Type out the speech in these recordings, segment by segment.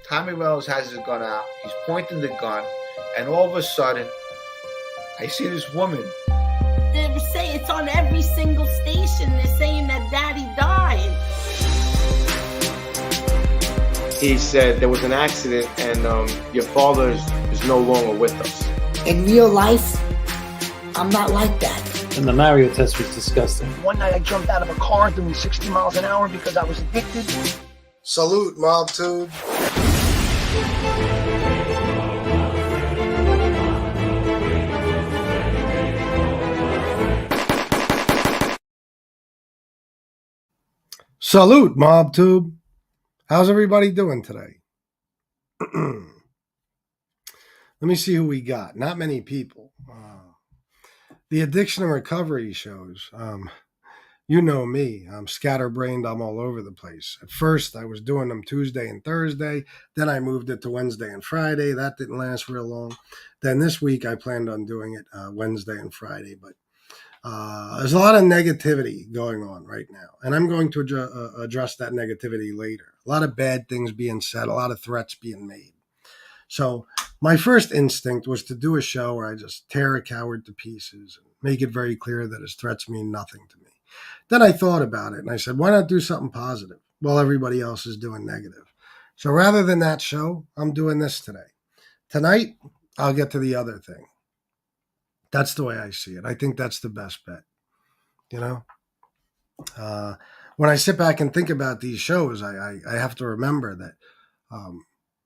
Tommy Reynolds has his gun out. He's pointing the gun, and all of a sudden, I see this woman. They say it's on every single station. They're saying that Daddy died. He said there was an accident and your father is no longer with us. In real life, I'm not like that. And the Mario test was disgusting. One night I jumped out of a car doing 60 miles an hour because I was addicted. Salute, Mob Tube. Salute, Mob Tube. How's everybody doing today? Let me see who we got. Not many people. The addiction and recovery shows. You know me. I'm scatterbrained. I'm all over the place. At first, I was doing them Tuesday and Thursday. Then I moved it to Wednesday and Friday. That didn't last real long. Then this week, I planned on doing it Wednesday and Friday. But there's a lot of negativity going on right now. And I'm going to address that negativity later. A lot of bad things being said. A lot of threats being made. So my first instinct was to do a show where I just tear a coward to pieces and make it very clear that his threats mean nothing to me. Then I thought about it and I said, why not do something positive while everybody else is doing negative? So rather than that show, I'm doing this today. Tonight, I'll get to the other thing. That's the way I see it. I think that's the best bet. You know, when I sit back and think about these shows, I have to remember that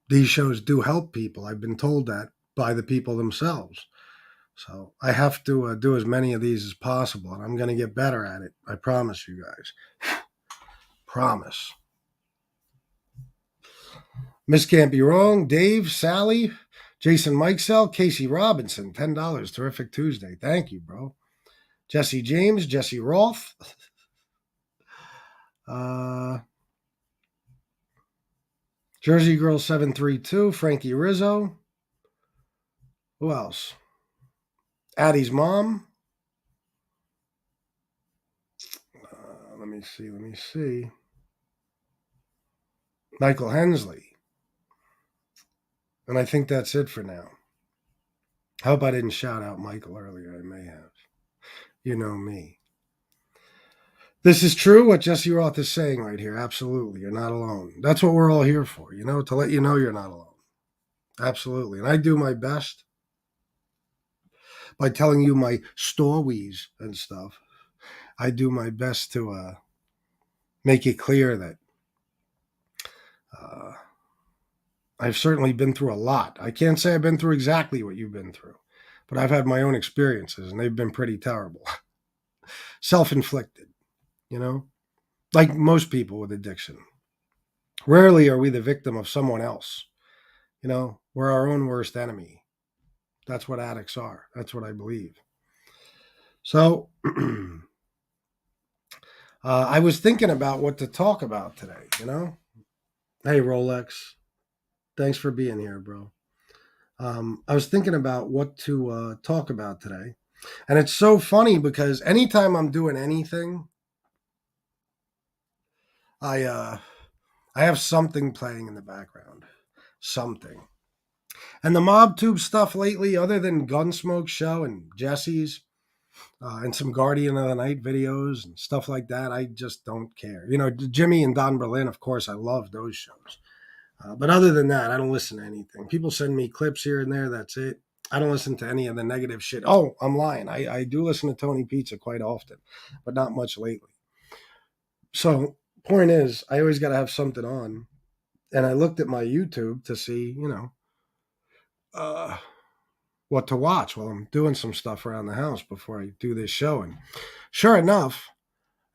these shows do help people. I've been told that by the people themselves. So I have to do as many of these as possible, and I'm going to get better at it. I promise you guys. Promise. Miss Can't Be Wrong, Dave, Sally, Jason Mikesell, Casey Robinson, $10. Terrific Tuesday. Thank you, bro. Jesse James, Jesse Roth. Jersey Girl 732, Frankie Rizzo. Who else? Addie's mom. Let me see. Michael Hensley. And I think that's it for now. I hope I didn't shout out Michael earlier. I may have. You know me. This is true, what Jesse Roth is saying right here. Absolutely. You're not alone. That's what we're all here for, you know, to let you know you're not alone. Absolutely. And I do my best by telling you my stories and stuff. I do my best to make it clear that I've certainly been through a lot. I can't say I've been through exactly what you've been through, but I've had my own experiences, and they've been pretty terrible. Self-inflicted. You know, like most people with addiction. Rarely are we the victim of someone else. You know, we're our own worst enemy. That's what addicts are. That's what I believe. So I was thinking about what to talk about today, you know. Hey, Rolex. Thanks for being here, bro. I was thinking about what to talk about today. And it's so funny because anytime I'm doing anything, I have something playing in the background. Something. And the Mob Tube stuff lately, other than Gunsmoke Show and Jesse's and some Guardian of the Night videos and stuff like that, I just don't care. You know, Jimmy and Don Berlin, of course, I love those shows. But other than that, I don't listen to anything. People send me clips here and there. That's it. I don't listen to any of the negative shit. Oh, I'm lying. I do listen to Tony Pizza quite often, but not much lately. So point is, I always got to have something on. And I looked at my YouTube to see, you know, what to watch while I'm doing some stuff around the house before I do this show. And sure enough,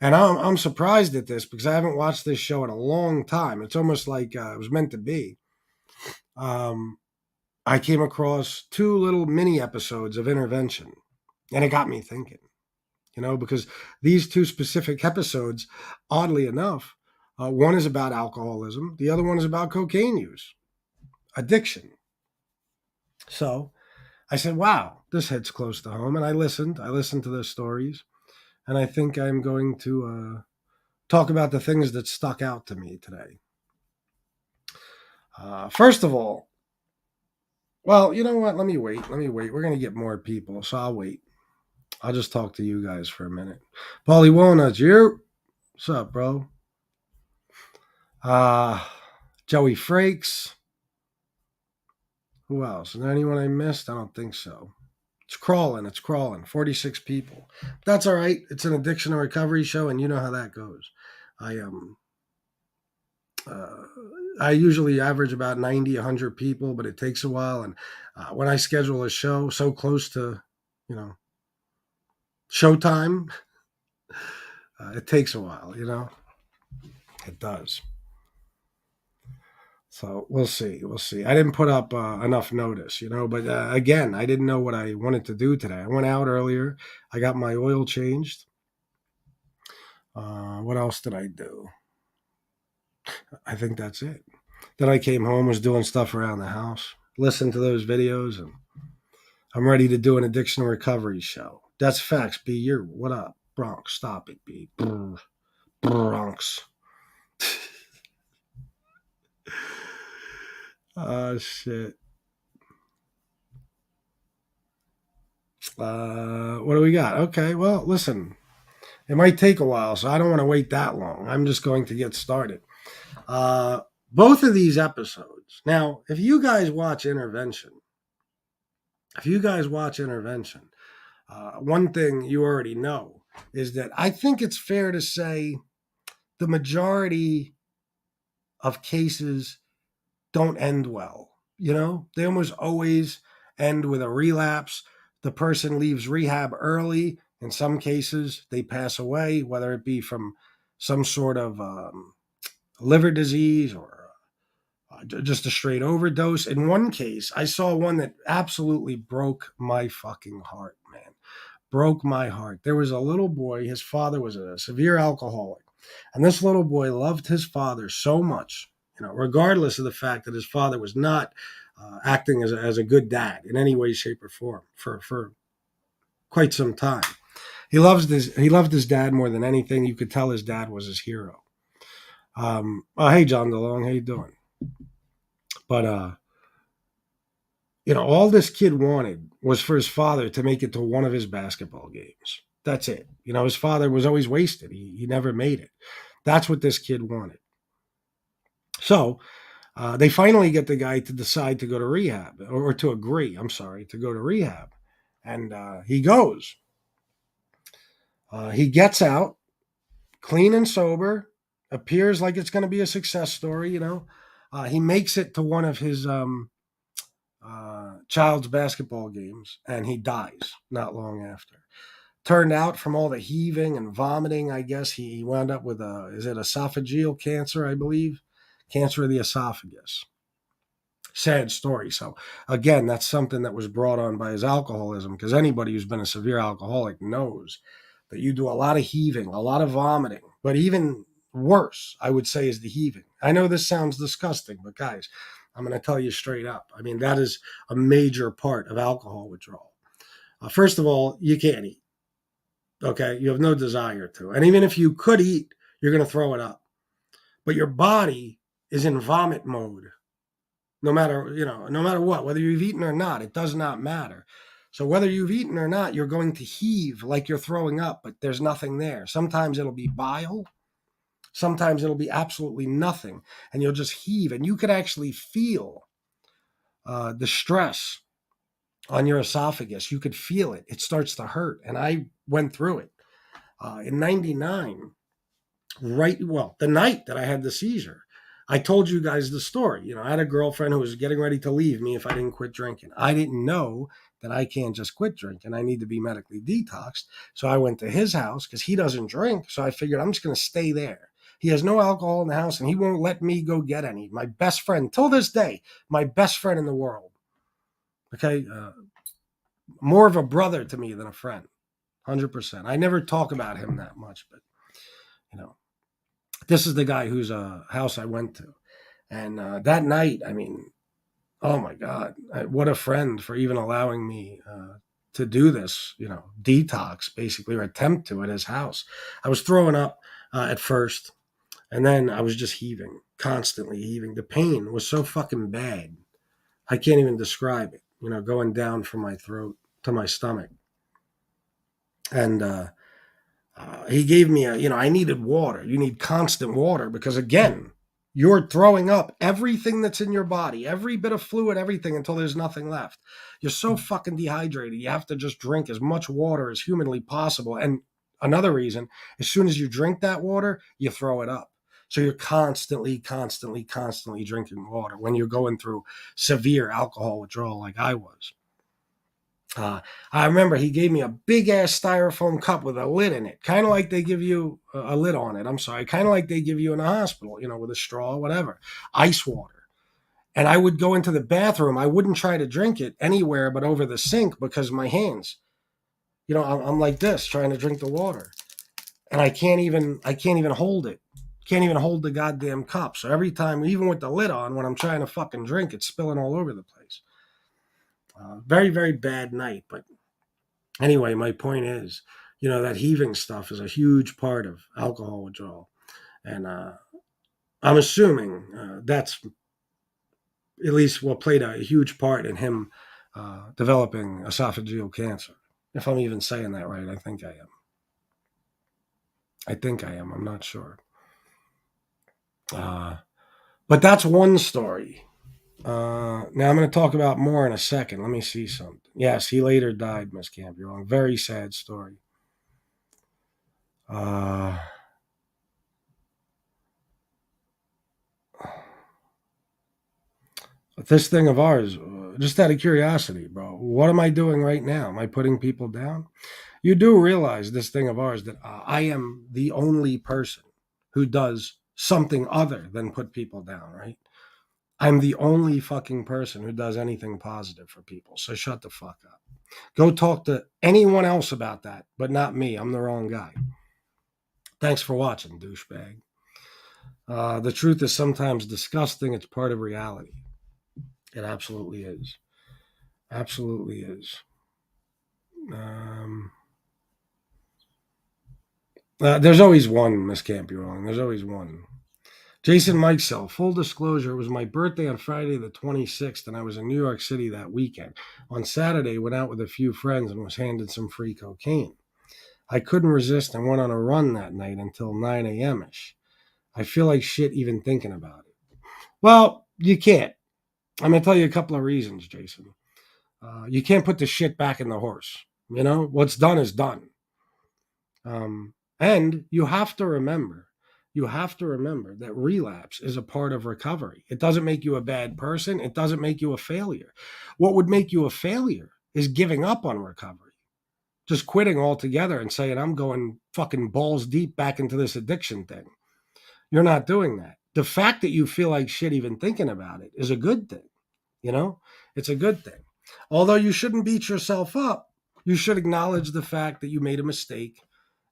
and I'm surprised at this because I haven't watched this show in a long time. It's almost like it was meant to be. I came across 2 little mini episodes of Intervention, and it got me thinking, you know, because these 2 specific episodes, oddly enough, one is about alcoholism. The other one is about cocaine use, addiction. So I said, wow, this hits close to home. And I listened to those stories. And I think I'm going to talk about the things that stuck out to me today. First of all, well, you know what? Let me wait. We're going to get more people, so I'll wait. I'll just talk to you guys for a minute. Paulie Walnuts, what's up, bro? Joey Frakes. Who else? Is there anyone I missed? I don't think so. It's crawling. 46 people. That's all right. It's an addiction and recovery show, and you know how that goes. I usually average about 90, 100 people, but it takes a while. And when I schedule a show so close to, showtime, it takes a while, It does. So we'll see. I didn't put up enough notice, but again, I didn't know what I wanted to do today. I went out earlier. I got my oil changed. What else did I do? I think that's it. Then I came home, was doing stuff around the house, listened to those videos, and I'm ready to do an addiction and recovery show. That's facts, B. What up? Bronx, stop it, B. Bronx. Oh, shit. What do we got? Okay, well, listen. It might take a while, so I don't want to wait that long. I'm just going to get started. Both of these episodes. Now, if you guys watch Intervention, one thing you already know is that I think it's fair to say the majority of cases don't end well. They almost always end with a relapse. The person leaves rehab early. In some cases, they pass away, whether it be from some sort of liver disease or just a straight overdose. In one case, I saw one that absolutely broke my fucking heart, man. Broke my heart. There was a little boy. His father was a severe alcoholic. And this little boy loved his father so much, regardless of the fact that his father was not acting as a good dad in any way, shape, or form for quite some time. He loved his dad more than anything. You could tell his dad was his hero. Hey, John DeLong, how you doing? But, all this kid wanted was for his father to make it to one of his basketball games. That's it. His father was always wasted. He never made it. That's what this kid wanted. So they finally get the guy to decide to go to rehab, or to agree, to go to rehab. And he goes. He gets out, clean and sober, appears like it's going to be a success story, He makes it to one of his child's basketball games, and he dies not long after. Turned out from all the heaving and vomiting, I guess he wound up with esophageal cancer, I believe? Cancer of the esophagus. Sad story. So again, that's something that was brought on by his alcoholism, because anybody who's been a severe alcoholic knows that you do a lot of heaving, a lot of vomiting, but even worse, I would say, is the heaving. I know this sounds disgusting, but guys, I'm going to tell you straight up. I mean, that is a major part of alcohol withdrawal. First of all, you can't eat. Okay? You have no desire to. And even if you could eat, you're going to throw it up. But your body is in vomit mode. No matter what, whether you've eaten or not, it does not matter. So whether you've eaten or not, you're going to heave like you're throwing up, but there's nothing there. Sometimes it'll be bile. Sometimes it'll be absolutely nothing, and you'll just heave, and you could actually feel the stress on your esophagus. You could feel it. It starts to hurt, and I went through it. In 99, the night that I had the seizure, I told you guys the story. I had a girlfriend who was getting ready to leave me if I didn't quit drinking. I didn't know that I can't just quit drinking. I need to be medically detoxed. So I went to his house because he doesn't drink. So I figured I'm just going to stay there. He has no alcohol in the house, and he won't let me go get any. My best friend, till this day, my best friend in the world. Okay? More of a brother to me than a friend. 100%. I never talk about him that much, but, this is the guy whose house I went to. And that night, I mean, oh my God, what a friend for even allowing me to do this, detox, basically, or attempt to at his house. I was throwing up at first. And then I was just heaving, constantly heaving. The pain was so fucking bad. I can't even describe it, going down from my throat to my stomach. And he gave me I needed water. You need constant water because, again, you're throwing up everything that's in your body, every bit of fluid, everything until there's nothing left. You're so fucking dehydrated. You have to just drink as much water as humanly possible. And another reason, as soon as you drink that water, you throw it up. So you're constantly drinking water when you're going through severe alcohol withdrawal like I was. I remember he gave me a big ass styrofoam cup with a lid in it, kind of like they give you a lid on it. I'm sorry, kind of like they give you in a hospital, with a straw, whatever, ice water. And I would go into the bathroom. I wouldn't try to drink it anywhere but over the sink because my hands, I'm like this trying to drink the water, and I can't even hold it. Can't even hold the goddamn cup. So every time, even with the lid on, when I'm trying to fucking drink, it's spilling all over the place. Very, very bad night. But anyway, my point is, that heaving stuff is a huge part of alcohol withdrawal. And I'm assuming that's at least what played a huge part in him developing esophageal cancer. If I'm even saying that right, I think I am. I'm not sure. But that's one story. Now I'm going to talk about more in a second. Let me see something. Yes, he later died, Miss Camp. You're wrong. Very sad story. This thing of ours, just out of curiosity, bro, what am I doing right now? Am I putting people down? You do realize this thing of ours that I am the only person who does something other than put people down, right? I'm the only fucking person who does anything positive for people. So shut the fuck up. Go talk to anyone else about that, but not me. I'm the wrong guy. Thanks for watching, douchebag. The truth is sometimes disgusting. It's part of reality. It absolutely is. Absolutely is. There's always one, Miss Can't Be Wrong. There's always one. Jason Mikesell, full disclosure, it was my birthday on Friday the 26th, and I was in New York City that weekend. On Saturday, went out with a few friends and was handed some free cocaine. I couldn't resist and went on a run that night until 9 a.m.-ish. I feel like shit even thinking about it. Well, you can't. I'm going to tell you a couple of reasons, Jason. You can't put the shit back in the horse. What's done is done. And you have to remember that relapse is a part of recovery. It doesn't make you a bad person. It doesn't make you a failure. What would make you a failure is giving up on recovery. Just quitting altogether and saying, I'm going fucking balls deep back into this addiction thing. You're not doing that. The fact that you feel like shit even thinking about it is a good thing. It's a good thing. Although you shouldn't beat yourself up, you should acknowledge the fact that you made a mistake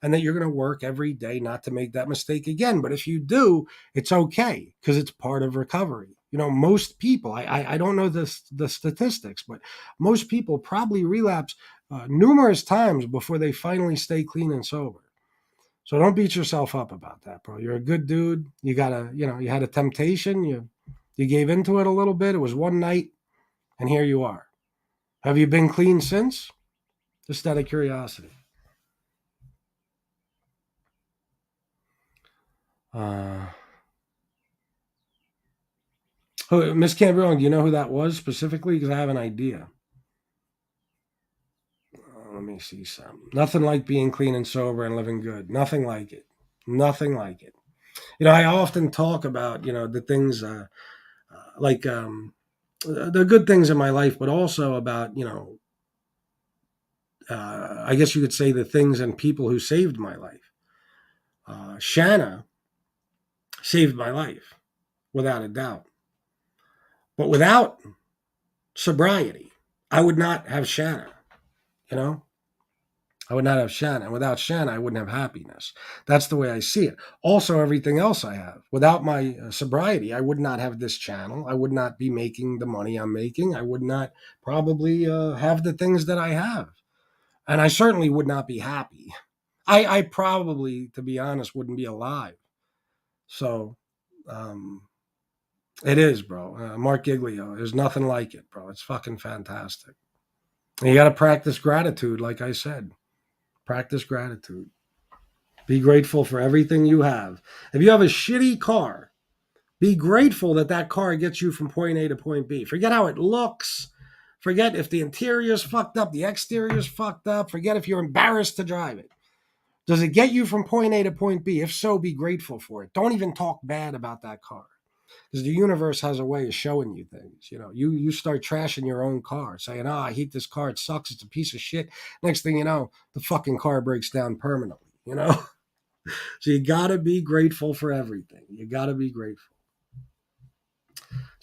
and that you're going to work every day not to make that mistake again. But if you do, it's okay because it's part of recovery. Most people, I don't know the statistics, but most people probably relapse numerous times before they finally stay clean and sober. So don't beat yourself up about that, bro. You're a good dude. You you had a temptation. You gave into it a little bit. It was one night, and here you are. Have you been clean since? Just out of curiosity. Miss Cameron, do you know who that was specifically? Because I have an idea. Let me see some. Nothing like being clean and sober and living good. Nothing like it. Nothing like it. I often talk about, the things like the good things in my life, but also about, I guess you could say the things and people who saved my life. Shanna saved my life, without a doubt. But without sobriety, I would not have Shanna, I would not have Shanna. And without Shanna, I wouldn't have happiness. That's the way I see it. Also, everything else I have. Without my sobriety, I would not have this channel. I would not be making the money I'm making. I would not probably have the things that I have. And I certainly would not be happy. I probably, to be honest, wouldn't be alive. So, it is, bro. Mark Giglio. There's nothing like it, bro. It's fucking fantastic. And you got to practice gratitude, like I said. Practice gratitude. Be grateful for everything you have. If you have a shitty car, be grateful that that car gets you from point A to point B. Forget how it looks. Forget if the interior's fucked up, the exterior's fucked up. Forget if you're embarrassed to drive it. Does it get you from point A to point B? If so, be grateful for it. Don't even talk bad about that car. Because the universe has a way of showing you things. You know, you start trashing your own car, saying, I hate this car. It sucks. It's a piece of shit. Next thing you know, the fucking car breaks down permanently, you know? So you got to be grateful for everything. You got to be grateful.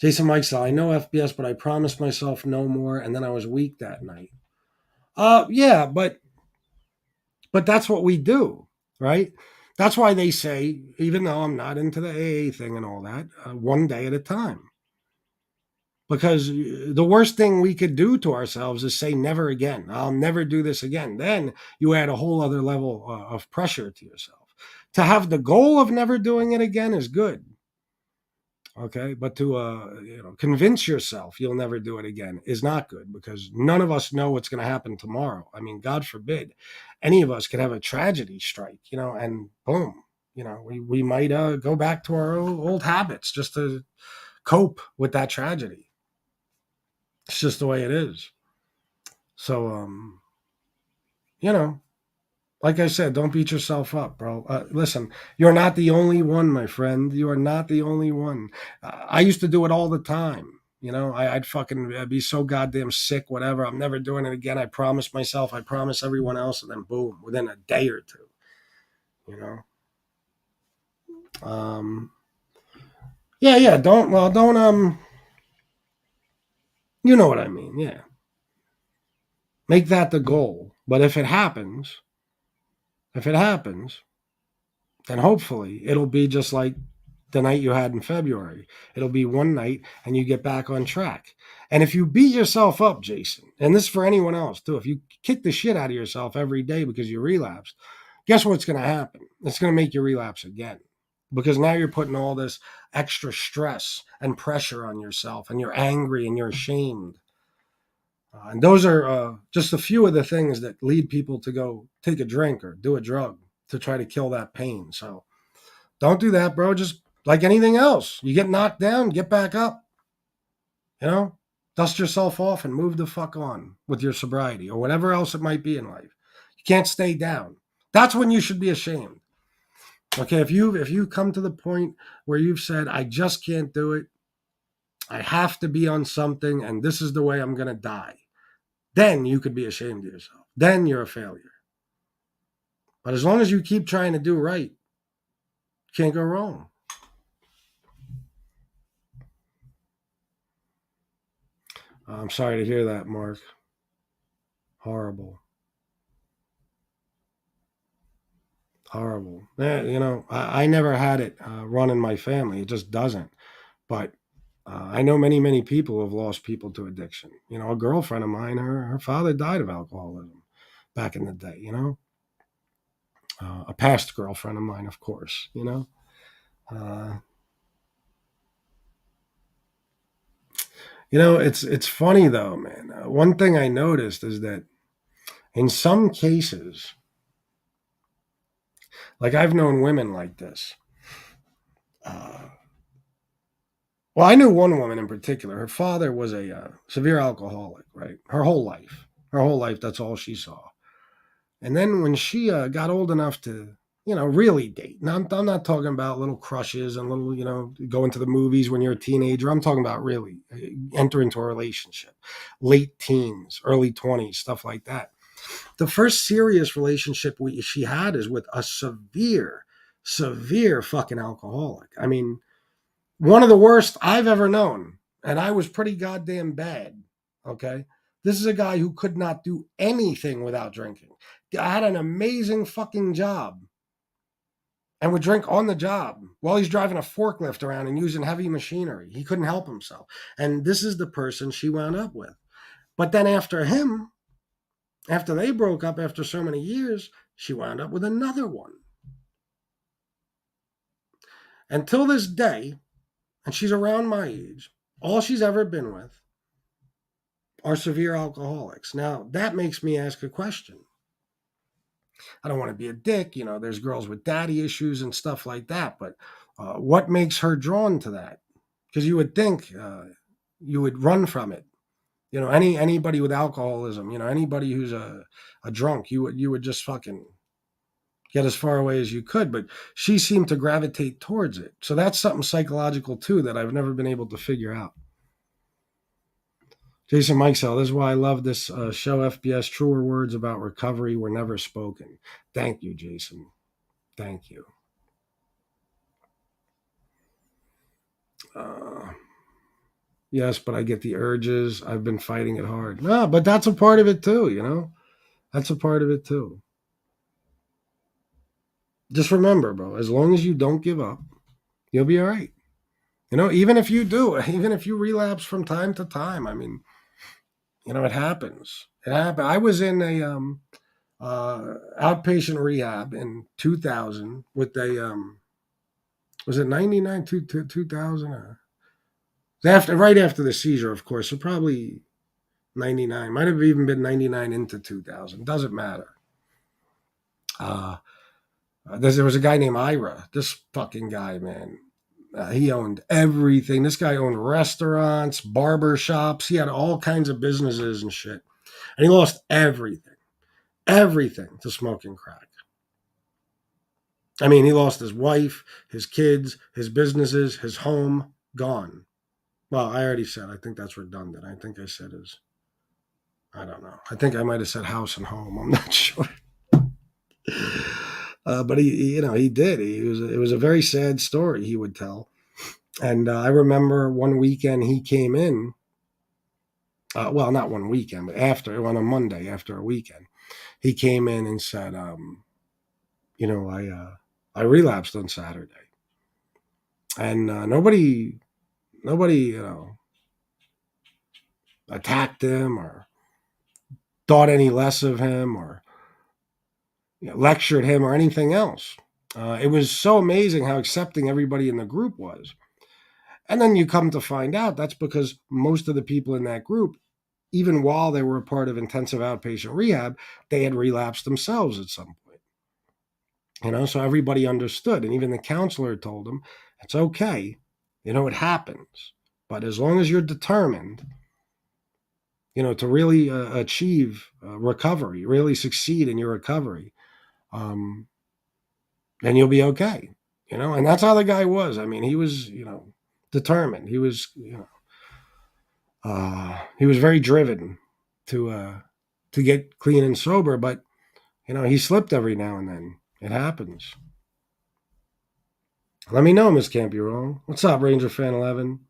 Jason Mike said, I know FBS, but I promised myself no more, and then I was weak that night. Yeah, but that's what we do, right? That's why they say, even though I'm not into the AA thing and all that, one day at a time. Because the worst thing we could do to ourselves is say never again. I'll never do this again. Then you add a whole other level of pressure to yourself. To have the goal of never doing it again is good. Okay, but to convince yourself you'll never do it again is not good, because none of us know what's going to happen tomorrow. I mean, God forbid, any of us could have a tragedy strike, and boom, we might go back to our old habits just to cope with that tragedy. It's just the way it is. So, like I said, don't beat yourself up, bro. Listen, you're not the only one, my friend. You are not the only one. I used to do it all the time. I'd fucking be so goddamn sick, whatever. I'm never doing it again. I promise myself. I promise everyone else. And then boom, within a day or two, Yeah. Don't, you know what I mean? Yeah. Make that the goal. But if it happens, then hopefully it'll be just like the night you had in February. It'll be one night and you get back on track. And if you beat yourself up, Jason, and this is for anyone else too, if you kick the shit out of yourself every day because you relapsed, guess what's going to happen? It's going to make you relapse again, because now you're putting all this extra stress and pressure on yourself, and you're angry and you're ashamed. And those are just a few of the things that lead people to go take a drink or do a drug to try to kill that pain. So don't do that, bro. Just like anything else, you get knocked down, get back up, dust yourself off and move the fuck on with your sobriety or whatever else it might be in life. You can't stay down. That's when you should be ashamed. Okay. If you come to the point where you've said, I just can't do it, I have to be on something, and this is the way I'm going to die, then you could be ashamed of yourself. Then you're a failure. But as long as you keep trying to do right, you can't go wrong. I'm sorry to hear that, Mark. Horrible. I never had it run in my family. It just doesn't. But I know many, many people who have lost people to addiction. A girlfriend of mine, her father died of alcoholism back in the day, a past girlfriend of mine, of course, it's funny though, man. One thing I noticed is that in some cases, like I've known women like this. Well, I knew one woman in particular. Her father was a severe alcoholic, right? Her whole life, that's all she saw. And then when she got old enough to, really date. Now, I'm not talking about little crushes and little, going to the movies when you're a teenager. I'm talking about really enter into a relationship, late teens, early 20s, stuff like that. The first serious relationship she had is with a severe fucking alcoholic. I mean, one of the worst I've ever known. And I was pretty goddamn bad. Okay. This is a guy who could not do anything without drinking. I had an amazing fucking job and would drink on the job while he's driving a forklift around and using heavy machinery. He couldn't help himself. And this is the person she wound up with. But then after they broke up after so many years, she wound up with another one. Until this day, and she's around my age, all she's ever been with are severe alcoholics. Now, that makes me ask a question. I don't want to be a dick. There's girls with daddy issues and stuff like that. But what makes her drawn to that? Because you would think you would run from it. Anybody with alcoholism, anybody who's a drunk, you would just fucking get as far away as you could. But she seemed to gravitate towards it. So that's something psychological too that I've never been able to figure out. Jason Mikesell, this is why I love this show, FBS. Truer words about recovery were never spoken. Thank you, Jason. Thank you. Yes, but I get the urges. I've been fighting it hard. No, but that's a part of it too, That's a part of it too. Just remember, bro, as long as you don't give up, you'll be all right. Even if you do, even if you relapse from time to time, I mean, it happens. It happened. I was in a outpatient rehab in 2000 with a was it 99 to 2000? Right after the seizure, of course. So probably 99. Might have even been 99 into 2000. Doesn't matter. There was a guy named Ira. This fucking guy, man. He owned everything. This guy owned restaurants, barber shops. He had all kinds of businesses and shit. And he lost everything to smoking crack. I mean, he lost his wife, his kids, his businesses, his home, gone. Well, I already said, I think that's redundant. I think I said I don't know. I think I might have said house and home. I'm not sure. But he did. It was a very sad story he would tell. And I remember one weekend he came in. Well, not one weekend, but on a Monday after a weekend, he came in and said, I relapsed on Saturday, and nobody, attacked him or thought any less of him or lectured him or anything else. It was so amazing how accepting everybody in the group was. And then you come to find out that's because most of the people in that group, even while they were a part of intensive outpatient rehab, they had relapsed themselves at some point. So everybody understood. And even the counselor told them, it's okay. It happens. But as long as you're determined, to really achieve recovery, really succeed in your recovery, then you'll be okay. And that's how the guy was. I mean, he was, determined. He was, he was very driven to get clean and sober, but he slipped every now and then. It happens. Let me know, Miss Can't Be Wrong. What's up, Ranger Fan 11?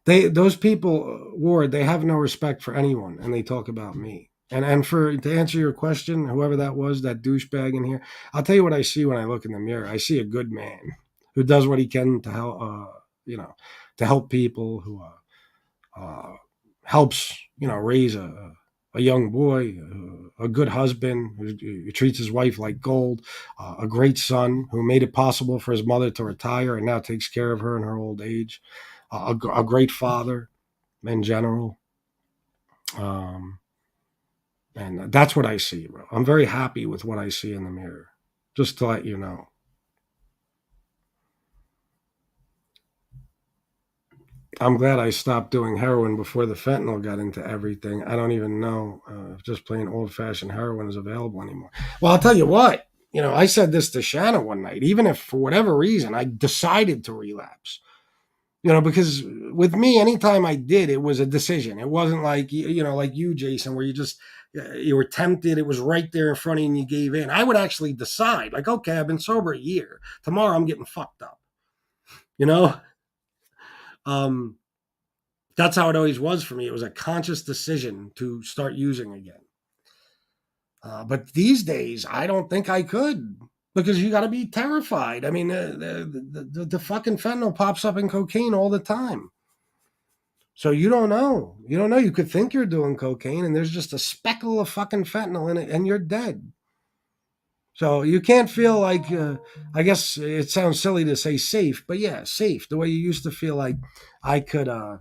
Those people, Ward, they have no respect for anyone, and they talk about me. And to answer your question, whoever that was, that douchebag in here, I'll tell you what I see when I look in the mirror. I see a good man who does what he can to help, to help people, who helps, raise a young boy, a good husband who treats his wife like gold, a great son who made it possible for his mother to retire and now takes care of her in her old age, a great father in general. And that's what I see, bro. I'm very happy with what I see in the mirror, just to let you know. I'm glad I stopped doing heroin before the fentanyl got into everything. I don't even know if just plain old-fashioned heroin is available anymore. Well, I'll tell you what. I said this to Shanna one night. Even if for whatever reason I decided to relapse, because with me, anytime I did, it was a decision. It wasn't like, like you, Jason, where you were tempted. It was right there in front of you and you gave in. I would actually decide, like, okay, I've been sober a year. Tomorrow I'm getting fucked up. That's how it always was for me. It was a conscious decision to start using again. But these days, I don't think I could, because you got to be terrified. I mean, the fucking fentanyl pops up in cocaine all the time. So you don't know. You could think you're doing cocaine and there's just a speckle of fucking fentanyl in it and you're dead. So you can't feel like, I guess it sounds silly to say safe, but yeah, safe. The way you used to feel like I could, I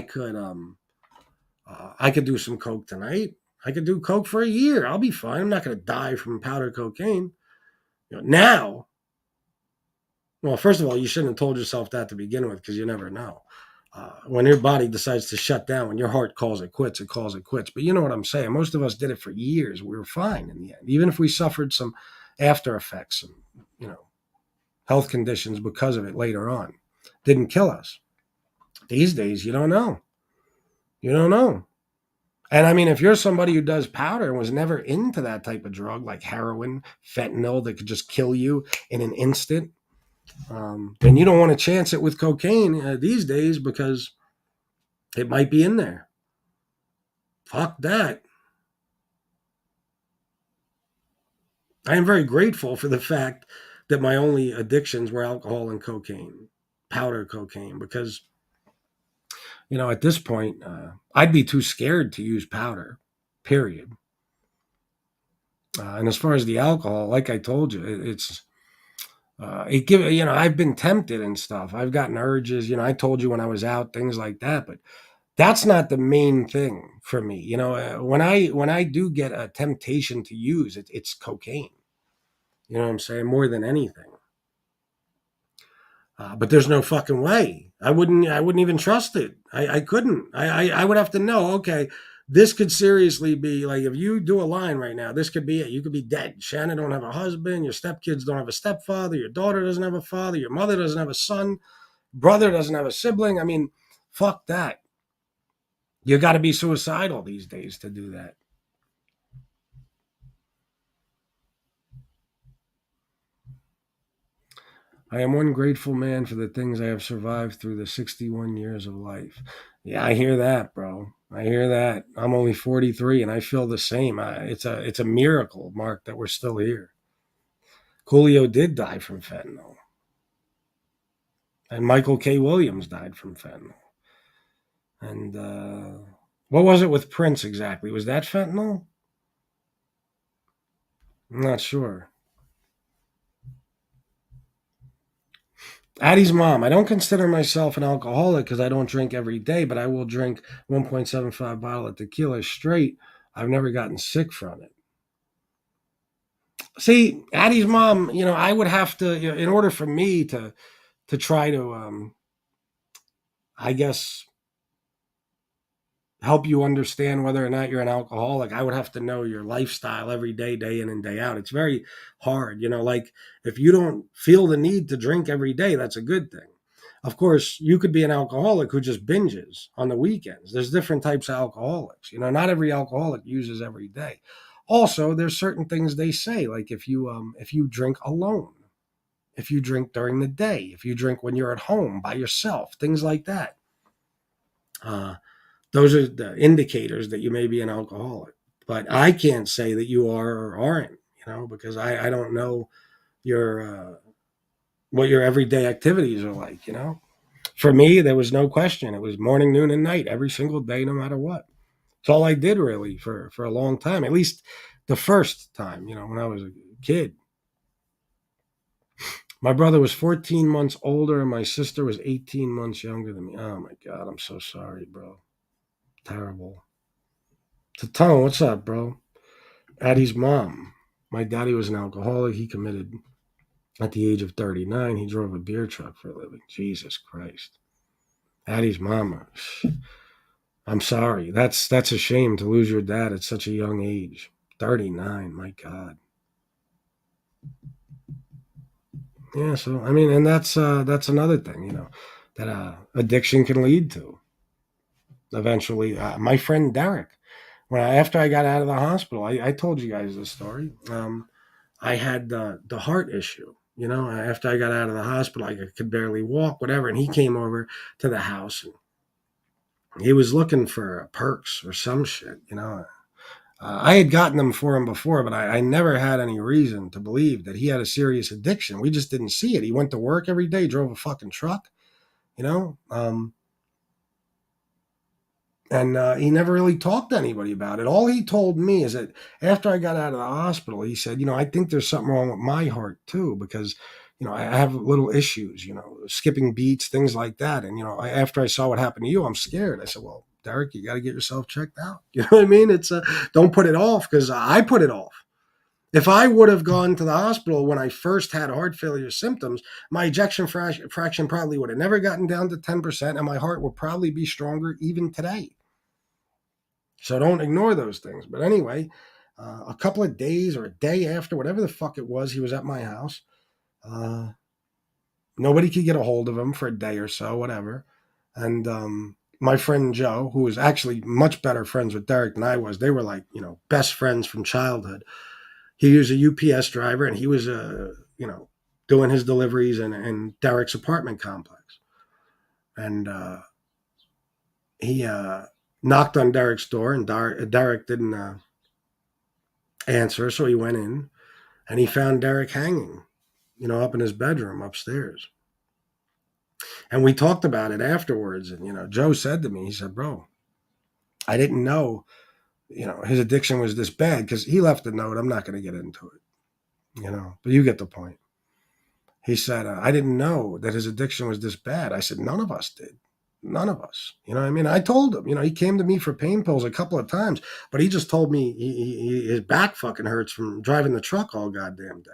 could, I could do some coke tonight. I could do coke for a year. I'll be fine. I'm not going to die from powder cocaine. Now, well, first of all, you shouldn't have told yourself that to begin with because you never know. When your body decides to shut down, when your heart calls it quits, it calls it quits. But you know what I'm saying? Most of us did it for years. We were fine in the end, even if we suffered some after effects and, health conditions because of it later on. Didn't kill us. These days, you don't know. You don't know. And I mean, if you're somebody who does powder and was never into that type of drug like heroin, fentanyl that could just kill you in an instant, then you don't want to chance it with cocaine these days because it might be in there. Fuck that. I am very grateful for the fact that my only addictions were alcohol and cocaine, powder cocaine, because, at this point, I'd be too scared to use powder, period. And as far as the alcohol, like I told you, I've been tempted and stuff. I've gotten urges, I told you when I was out, things like that, but that's not the main thing for me. When I do get a temptation to use it, it's cocaine. You know what I'm saying? More than anything. But there's no fucking way. I wouldn't even trust it. I couldn't. I would have to know, okay, this could seriously be like, if you do a line right now, this could be it. You could be dead. Shannon don't have a husband. Your stepkids don't have a stepfather. Your daughter doesn't have a father. Your mother doesn't have a son. Brother doesn't have a sibling. I mean, fuck that. You got to be suicidal these days to do that. I am one grateful man for the things I have survived through the 61 years of life. Yeah, I hear that, bro. I hear that. I'm only 43 and I feel the same. It's a miracle, Mark, that we're still here. Coolio did die from fentanyl. And Michael K. Williams died from fentanyl. And what was it with Prince exactly? Was that fentanyl? I'm not sure. Addie's mom, I don't consider myself an alcoholic because I don't drink every day, but I will drink 1.75 bottle of tequila straight. I've never gotten sick from it. See, Addie's mom, I would have to, in order for me to try to, I guess, help you understand whether or not you're an alcoholic, I would have to know your lifestyle every day, day in and day out. It's very hard, like if you don't feel the need to drink every day, that's a good thing. Of course, you could be an alcoholic who just binges on the weekends. There's different types of alcoholics. Not every alcoholic uses every day. Also, there's certain things they say, like if you drink alone, if you drink during the day, if you drink when you're at home by yourself, things like that. Those are the indicators that you may be an alcoholic. But I can't say that you are or aren't, because I don't know your what your everyday activities are like, For me, there was no question. It was morning, noon, and night every single day, no matter what. It's all I did really for a long time, at least the first time, when I was a kid. My brother was 14 months older and my sister was 18 months younger than me. Oh my God, I'm so sorry, bro. Terrible. Tatone, what's up, bro? Addie's mom. My daddy was an alcoholic. He committed at the age of 39. He drove a beer truck for a living. Jesus Christ. Addie's mama. I'm sorry. That's a shame to lose your dad at such a young age. 39, my God. Yeah, so I mean, and that's another thing, that addiction can lead to. Eventually, my friend Derek, after I got out of the hospital, I told you guys this story. I had the heart issue. After I got out of the hospital, I could barely walk, whatever. And he came over to the house and he was looking for perks or some shit. I had gotten them for him before, but I never had any reason to believe that he had a serious addiction. We just didn't see it. He went to work every day, drove a fucking truck, And And he never really talked to anybody about it. All he told me is that after I got out of the hospital, he said, I think there's something wrong with my heart too, because, I have little issues, skipping beats, things like that. And, after I saw what happened to you, I'm scared. I said, well, Derek, you got to get yourself checked out. You know what I mean? It's don't put it off, because I put it off. If I would have gone to the hospital when I first had heart failure symptoms, my ejection fraction probably would have never gotten down to 10%, and my heart would probably be stronger even today. So don't ignore those things. But anyway, a couple of days or a day after, whatever the fuck it was, he was at my house. Nobody could get a hold of him for a day or so, whatever. And my friend Joe, who was actually much better friends with Derek than I was, they were like, best friends from childhood. He was a UPS driver, and he was, doing his deliveries in Derek's apartment complex. And he knocked on Derek's door, and Derek didn't answer, so he went in, and he found Derek hanging, up in his bedroom upstairs. And we talked about it afterwards, and, Joe said to me, he said, bro, I didn't know, his addiction was this bad, because he left a note. I'm not going to get into it, but you get the point. He said, I didn't know that his addiction was this bad. I said, none of us did. None of us. You know what I mean? I told him, he came to me for pain pills a couple of times, but he just told me his back fucking hurts from driving the truck all goddamn day.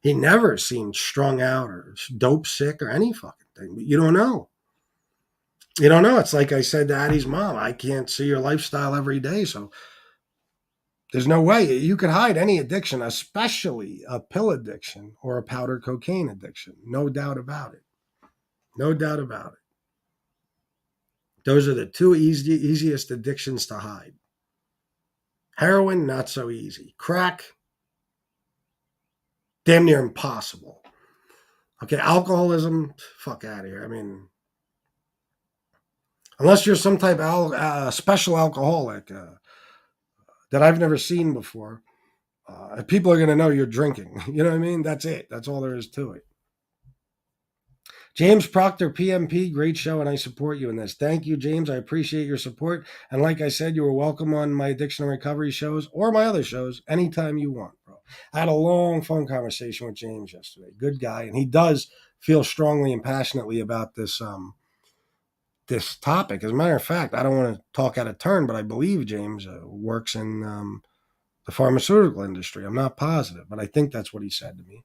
He never seemed strung out or dope sick or any fucking thing. But you don't know. You don't know. It's like I said to Addie's mom, I can't see your lifestyle every day, so there's no way you could hide any addiction, especially a pill addiction or a powder cocaine addiction. No doubt about it. No doubt about it. Those are the two easiest addictions to hide. Heroin, not so easy. Crack, damn near impossible. Okay, alcoholism, fuck out of here. I mean, unless you're some type of special alcoholic that I've never seen before, people are going to know you're drinking. You know what I mean? That's it. That's all there is to it. James Proctor, PMP, great show, and I support you in this. Thank you, James. I appreciate your support. And like I said, you are welcome on my addiction and recovery shows or my other shows anytime you want, bro. I had a long phone conversation with James yesterday. Good guy. And he does feel strongly and passionately about this this topic. As a matter of fact, I don't want to talk out of turn, but I believe James works in the pharmaceutical industry. I'm not positive, but I think that's what he said to me.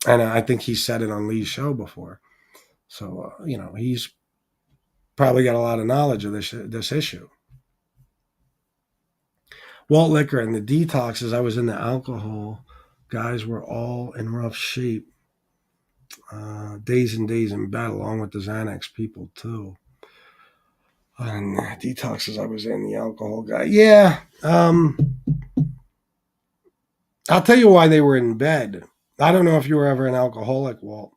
And I think he said it on Lee's show before. So, he's probably got a lot of knowledge of this issue. Walt Liquor and the detoxes, I was in the alcohol. Guys were all in rough shape. Days and days in bed, along with the Xanax people, too. And detoxes, I was in the alcohol guy. Yeah. I'll tell you why they were in bed. I don't know if you were ever an alcoholic, Walt.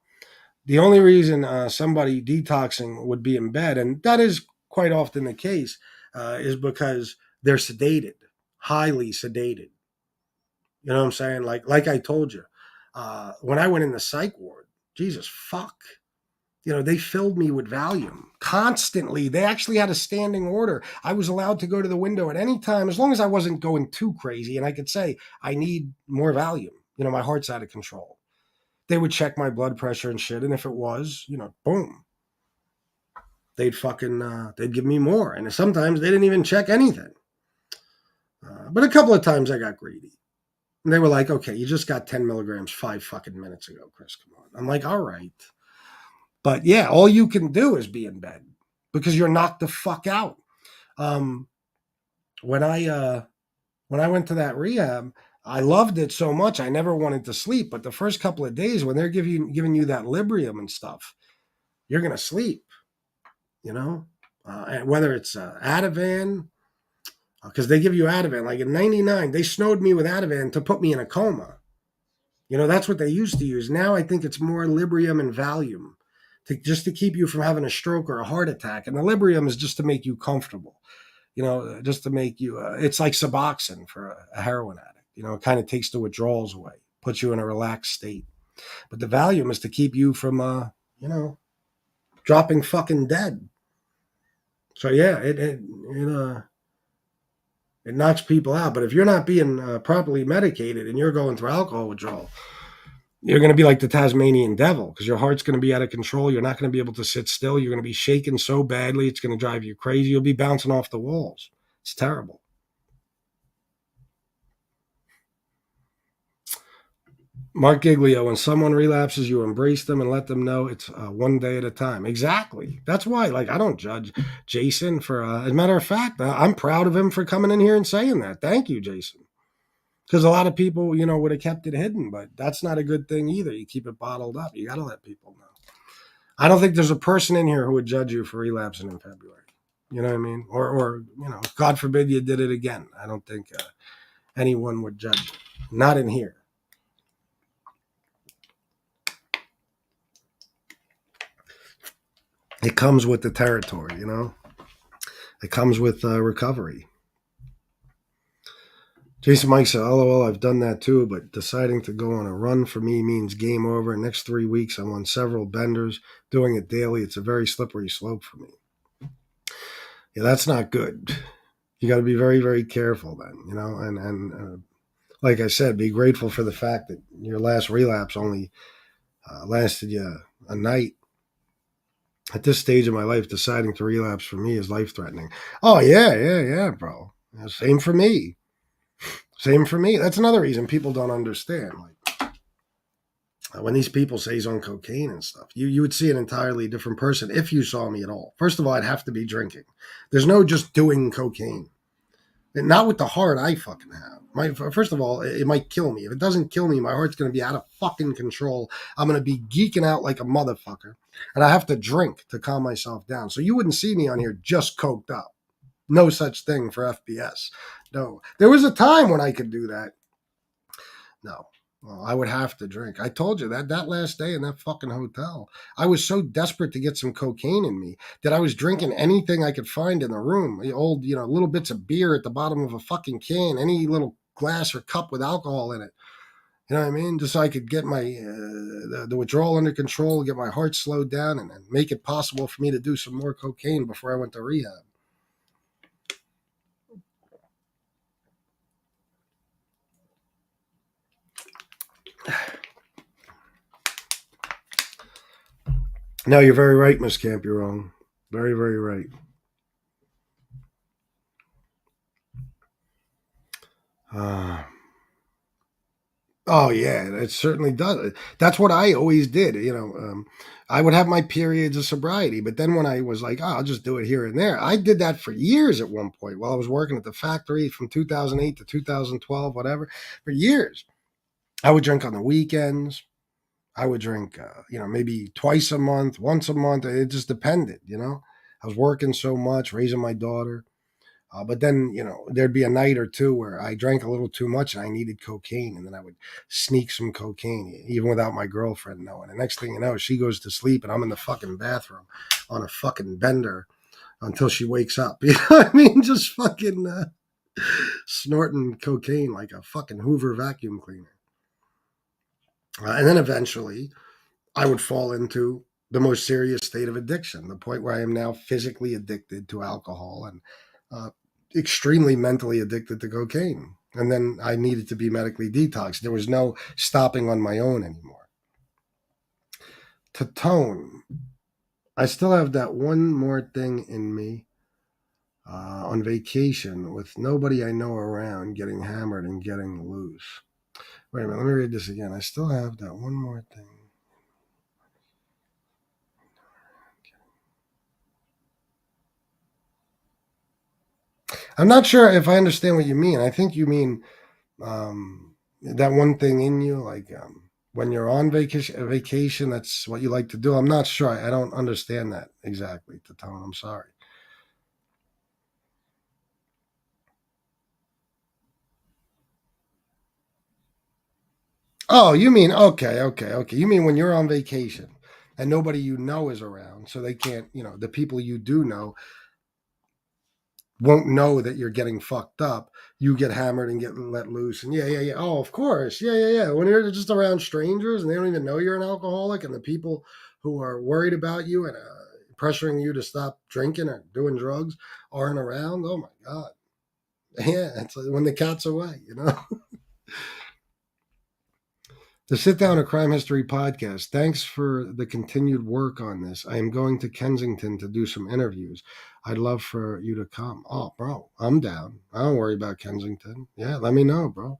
The only reason somebody detoxing would be in bed, and that is quite often the case, is because they're sedated, highly sedated. You know what I'm saying? Like I told you, when I went in the psych ward, Jesus fuck, they filled me with Valium constantly. They actually had a standing order. I was allowed to go to the window at any time, as long as I wasn't going too crazy, and I could say, I need more Valium. My heart's out of control. They would check my blood pressure and shit. And if it was, boom, they'd give me more. And sometimes they didn't even check anything. But a couple of times I got greedy. And they were like, okay, you just got 10 milligrams 5 fucking minutes ago, Chris, come on. I'm like, all right. But yeah, all you can do is be in bed because you're knocked the fuck out. When I went to that rehab, I loved it so much. I never wanted to sleep. But the first couple of days when they're giving you that Librium and stuff, you're going to sleep, and whether it's Ativan, because they give you Ativan. Like in 99, they snowed me with Ativan to put me in a coma. That's what they used to use. Now I think it's more Librium and Valium just to keep you from having a stroke or a heart attack. And the Librium is just to make you comfortable, just to make you, it's like Suboxone for a heroin addict. It kind of takes the withdrawals away, puts you in a relaxed state. But the Valium is to keep you from, dropping fucking dead. So yeah, it knocks people out. But if you're not being properly medicated and you're going through alcohol withdrawal, you're going to be like the Tasmanian devil because your heart's going to be out of control. You're not going to be able to sit still. You're going to be shaking so badly it's going to drive you crazy. You'll be bouncing off the walls. It's terrible. Mark Giglio, when someone relapses, you embrace them and let them know it's one day at a time. Exactly. That's why, like, I don't judge Jason for, as a matter of fact, I'm proud of him for coming in here and saying that. Thank you, Jason. Because a lot of people, would have kept it hidden, but that's not a good thing either. You keep it bottled up. You got to let people know. I don't think there's a person in here who would judge you for relapsing in February. You know what I mean? Or God forbid you did it again. I don't think anyone would judge you. Not in here. It comes with the territory, It comes with recovery. Jason Mike said, LOL, I've done that too, but deciding to go on a run for me means game over. Next 3 weeks, I'm on several benders, doing it daily. It's a very slippery slope for me. Yeah, that's not good. You got to be very, very careful then, and like I said, be grateful for the fact that your last relapse only lasted you a night. At this stage of my life, deciding to relapse for me is life-threatening. Oh, yeah, bro. Same for me. That's another reason people don't understand. Like, when these people say he's on cocaine and stuff, you would see an entirely different person if you saw me at all. First of all, I'd have to be drinking. There's no just doing cocaine. And not with the heart I fucking have. First of all, it might kill me. If it doesn't kill me, my heart's going to be out of fucking control. I'm going to be geeking out like a motherfucker. And I have to drink to calm myself down. So you wouldn't see me on here just coked up. No such thing for FBS. No. There was a time when I could do that. No. Well, I would have to drink. I told you that last day in that fucking hotel, I was so desperate to get some cocaine in me that I was drinking anything I could find in the room. The old, little bits of beer at the bottom of a fucking can, any little glass or cup with alcohol in it. You know what I mean? Just so I could get my the withdrawal under control, get my heart slowed down, and make it possible for me to do some more cocaine before I went to rehab. No, you're very right, Miss Camp. You're wrong. Very, very right. Oh, yeah, it certainly does. That's what I always did. I would have my periods of sobriety, but then when I was like, I'll just do it here and there, I did that for years at one point while I was working at the factory from 2008 to 2012, whatever, for years. I would drink on the weekends. I would drink, maybe twice a month, once a month. It just depended, I was working so much, raising my daughter. But then, there'd be a night or two where I drank a little too much and I needed cocaine. And then I would sneak some cocaine, even without my girlfriend knowing. And next thing you know, she goes to sleep and I'm in the fucking bathroom on a fucking bender until she wakes up. You know what I mean? Just fucking snorting cocaine like a fucking Hoover vacuum cleaner. And then eventually I would fall into the most serious state of addiction, the point where I am now physically addicted to alcohol and extremely mentally addicted to cocaine. And then I needed to be medically detoxed. There was no stopping on my own anymore. To tone, I still have that one more thing in me on vacation with nobody I know around, getting hammered and getting loose. Wait a minute, let me read this again. I still have that one more thing. I'm not sure if I understand what you mean. I think you mean that one thing in you, like when you're on vacation, that's what you like to do. I'm not sure. I don't understand that exactly, Tatone. I'm sorry. Oh, you mean, okay. You mean when you're on vacation and nobody you know is around, so they can't, the people you do know won't know that you're getting fucked up. You get hammered and get let loose. And yeah. Oh, of course. Yeah. When you're just around strangers and they don't even know you're an alcoholic, and the people who are worried about you and pressuring you to stop drinking or doing drugs aren't around. Oh my God. Yeah, it's like when the cat's away, you know? The Sit Down, a Crime History podcast. Thanks for the continued work on this. I am going to Kensington to do some interviews. I'd love for you to come. Oh, bro, I'm down. I don't worry about Kensington. Yeah, let me know, bro.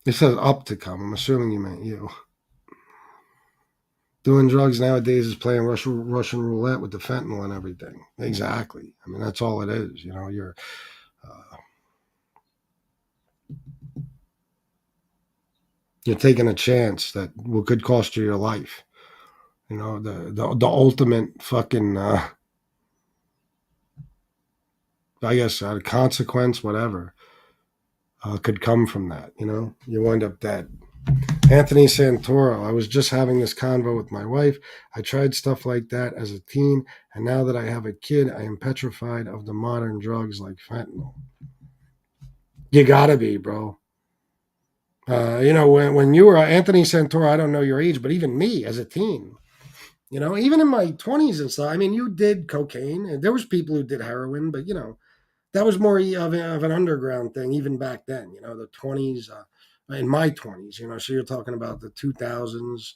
It says up to come. I'm assuming you meant you. Doing drugs nowadays is playing Russian roulette with the fentanyl and everything. Exactly. I mean, that's all it is. You know, you're taking a chance that could cost you your life. You know, the ultimate fucking, I guess, consequence, whatever, could come from that. You know, you wind up dead. Anthony Santoro, I was just having this convo with my wife. I tried stuff like that as a teen, and now that I have a kid, I am petrified of the modern drugs like fentanyl. You gotta be, bro. You know, when you were Anthony Santoro, I don't know your age, but even me as a teen, you know, even in my 20s and stuff, I mean, you did cocaine, and there was people who did heroin, but, you know, that was more of an underground thing even back then, you know, the 20s, in my 20s, you know, so you're talking about the 2000s,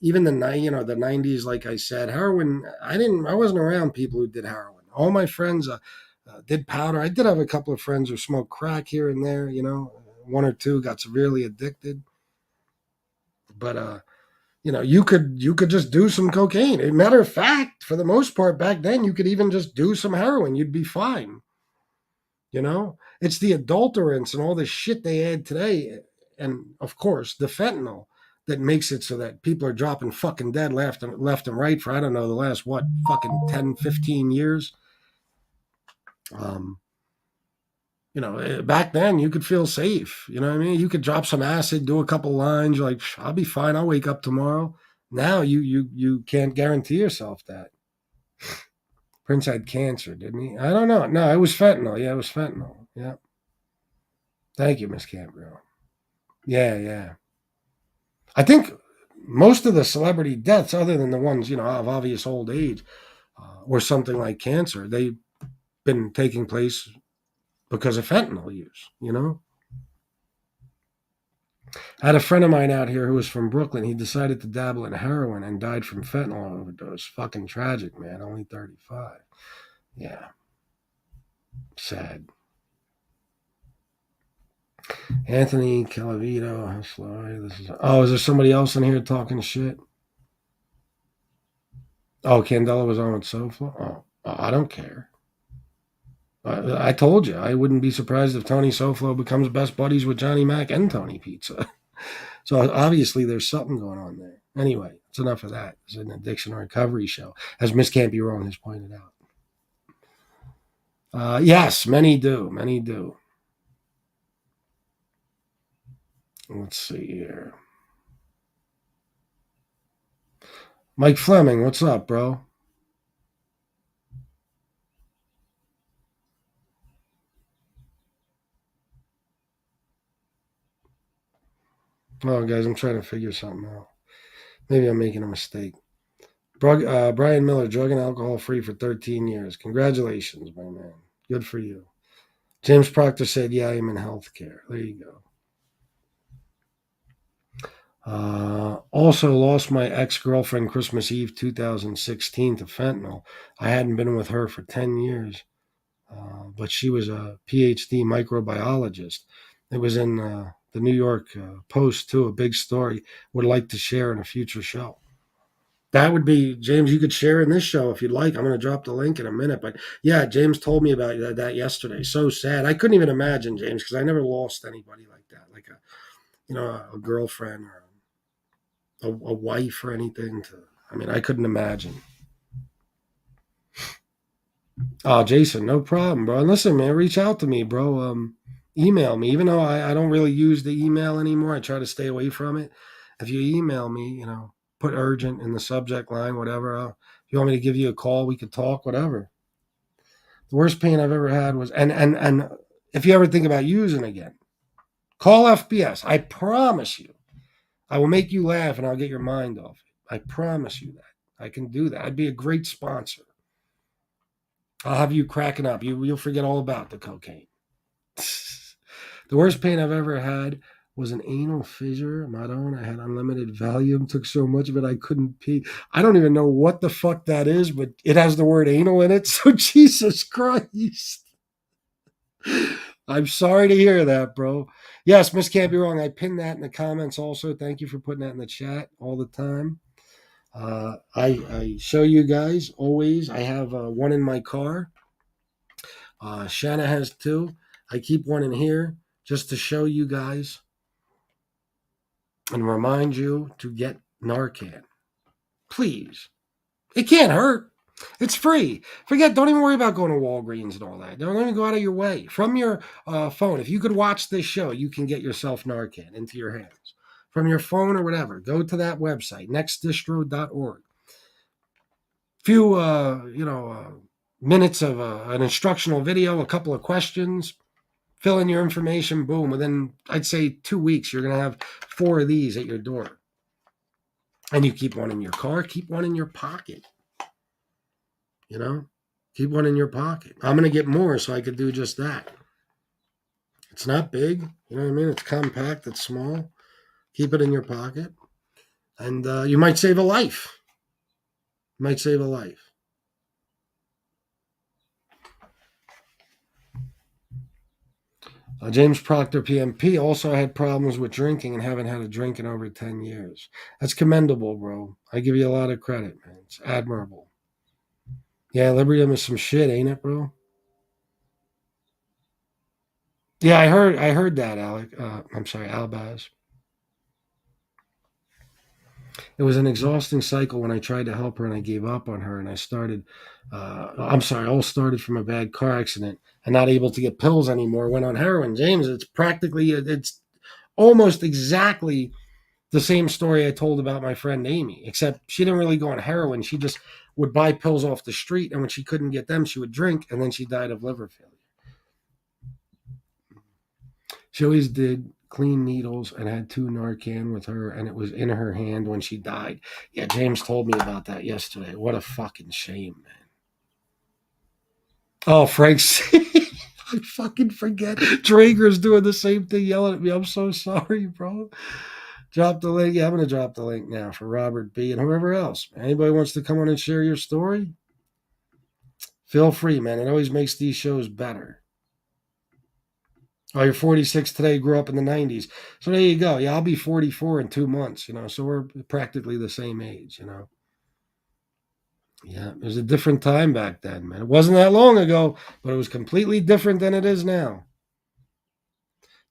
even the 90s, like I said, heroin, I wasn't around people who did heroin. All my friends did powder. I did have a couple of friends who smoked crack here and there, you know, one or two got severely addicted. But, you know, you could just do some cocaine. As a matter of fact, for the most part back then, you could even just do some heroin. You'd be fine. You know, it's the adulterants and all the shit they add today. And of course, the fentanyl that makes it so that people are dropping fucking dead left and right for, I don't know, the last, fucking 10, 15 years. You know, back then you could feel safe. You know what I mean? You could drop some acid, do a couple lines. You're like, I'll be fine. I'll wake up tomorrow. Now you can't guarantee yourself that. Prince had cancer, didn't he? I don't know. No, it was fentanyl. Yeah, it was fentanyl. Yeah. Thank you, Miss Campbell. Yeah. I think most of the celebrity deaths, other than the ones, you know, of obvious old age or something like cancer, they've been taking place because of fentanyl use, you know? I had a friend of mine out here who was from Brooklyn. He decided to dabble in heroin and died from fentanyl overdose. Fucking tragic, man. Only 35. Yeah. Sad. Anthony Calavito. Is there somebody else in here talking shit? Oh, Candela was on with Sofa? Oh, I don't care. I told you, I wouldn't be surprised if Tony Soflo becomes best buddies with Johnny Mac and Tony Pizza. So obviously there's something going on there. Anyway, it's enough of that. It's an addiction recovery show, as Miss Can't Be Wrong has pointed out. Yes, many do. Many do. Let's see here. Mike Fleming, what's up, bro? Oh, guys, I'm trying to figure something out. Maybe I'm making a mistake. Brian Miller, drug and alcohol free for 13 years. Congratulations, my man. Good for you. James Proctor said, yeah, I'm in healthcare. There you go. Also lost my ex-girlfriend Christmas Eve 2016 to fentanyl. I hadn't been with her for 10 years, but she was a PhD microbiologist. It was in the New York Post, too, a big story. Would like to share in a future show. That would be, James, you could share in this show if you'd like. I'm going to drop the link in a minute. But yeah, James told me about that yesterday. So sad. I couldn't even imagine, James, because I never lost anybody like that, like a girlfriend or a wife or anything. I couldn't imagine. Oh, Jason, no problem, bro. And listen, man, reach out to me, bro. Email me. Even though I don't really use the email anymore, I try to stay away from it. If you email me, put urgent in the subject line, whatever. If you want me to give you a call, we could talk, whatever. The worst pain I've ever had was, and if you ever think about using again, call FBS. I promise you, I will make you laugh and I'll get your mind off it. I promise you that. I can do that. I'd be a great sponsor. I'll have you cracking up. You'll forget all about the cocaine. The worst pain I've ever had was an anal fissure. My own. I had unlimited Valium. Took so much of it I couldn't pee. I don't even know what the fuck that is, but it has the word anal in it. So Jesus Christ. I'm sorry to hear that, bro. Yes, Miss Can't Be Wrong. I pinned that in the comments also. Thank you for putting that in the chat all the time. I show you guys always. I have one in my car. Shanna has two. I keep one in here just to show you guys and remind you to get Narcan. Please. It can't hurt. It's free. Don't even worry about going to Walgreens and all that. Don't even go out of your way. From your phone, if you could watch this show, you can get yourself Narcan into your hands. From your phone or whatever, go to that website, nextdistro.org. Few, minutes of an instructional video, a couple of questions, fill in your information, boom. Within, I'd say 2 weeks, you're going to have 4 of these at your door. And you keep one in your car, keep one in your pocket. Keep one in your pocket. I'm going to get more so I could do just that. It's not big. You know what I mean? It's compact. It's small. Keep it in your pocket. And you might save a life. James Proctor, PMP, also had problems with drinking and haven't had a drink in over 10 years. That's commendable, bro. I give you a lot of credit, man. It's admirable. Yeah, Librium is some shit, ain't it, bro? Yeah, I heard that, Alec. I'm sorry, Albaz. It was an exhausting cycle when I tried to help her and I gave up on her and I started, all started from a bad car accident and not able to get pills anymore, went on heroin. James, it's almost exactly the same story I told about my friend Amy, except she didn't really go on heroin. She just would buy pills off the street, and when she couldn't get them, she would drink, and then she died of liver failure. She always did clean needles and had 2 Narcan with her, and it was in her hand when she died. Yeah, James told me about that yesterday. What a fucking shame, man. Oh, Frank's... I fucking forget. Drager's doing the same thing, yelling at me. I'm so sorry, bro. Drop the link. Yeah, I'm going to drop the link now for Robert B. and whoever else. Anybody wants to come on and share your story? Feel free, man. It always makes these shows better. Oh, you're 46 today, grew up in the 90s. So there you go. Yeah, I'll be 44 in 2 months, so we're practically the same age, Yeah, it was a different time back then, man. It wasn't that long ago, but it was completely different than it is now.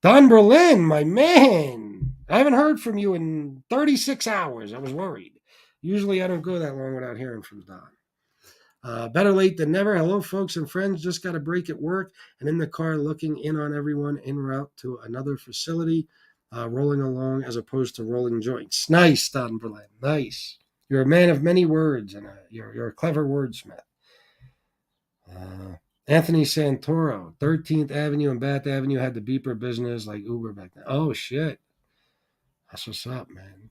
Don Berlin, my man. I haven't heard from you in 36 hours. I was worried. Usually I don't go that long without hearing from Don. Better late than never. Hello, folks and friends. Just got a break at work and in the car looking in on everyone en route to another facility, rolling along as opposed to rolling joints. Nice, Don Berlin. Nice. You're a man of many words, and you're a clever wordsmith. Anthony Santoro, 13th Avenue and Bath Avenue had the beeper business like Uber back then. Oh, shit. That's what's up, man.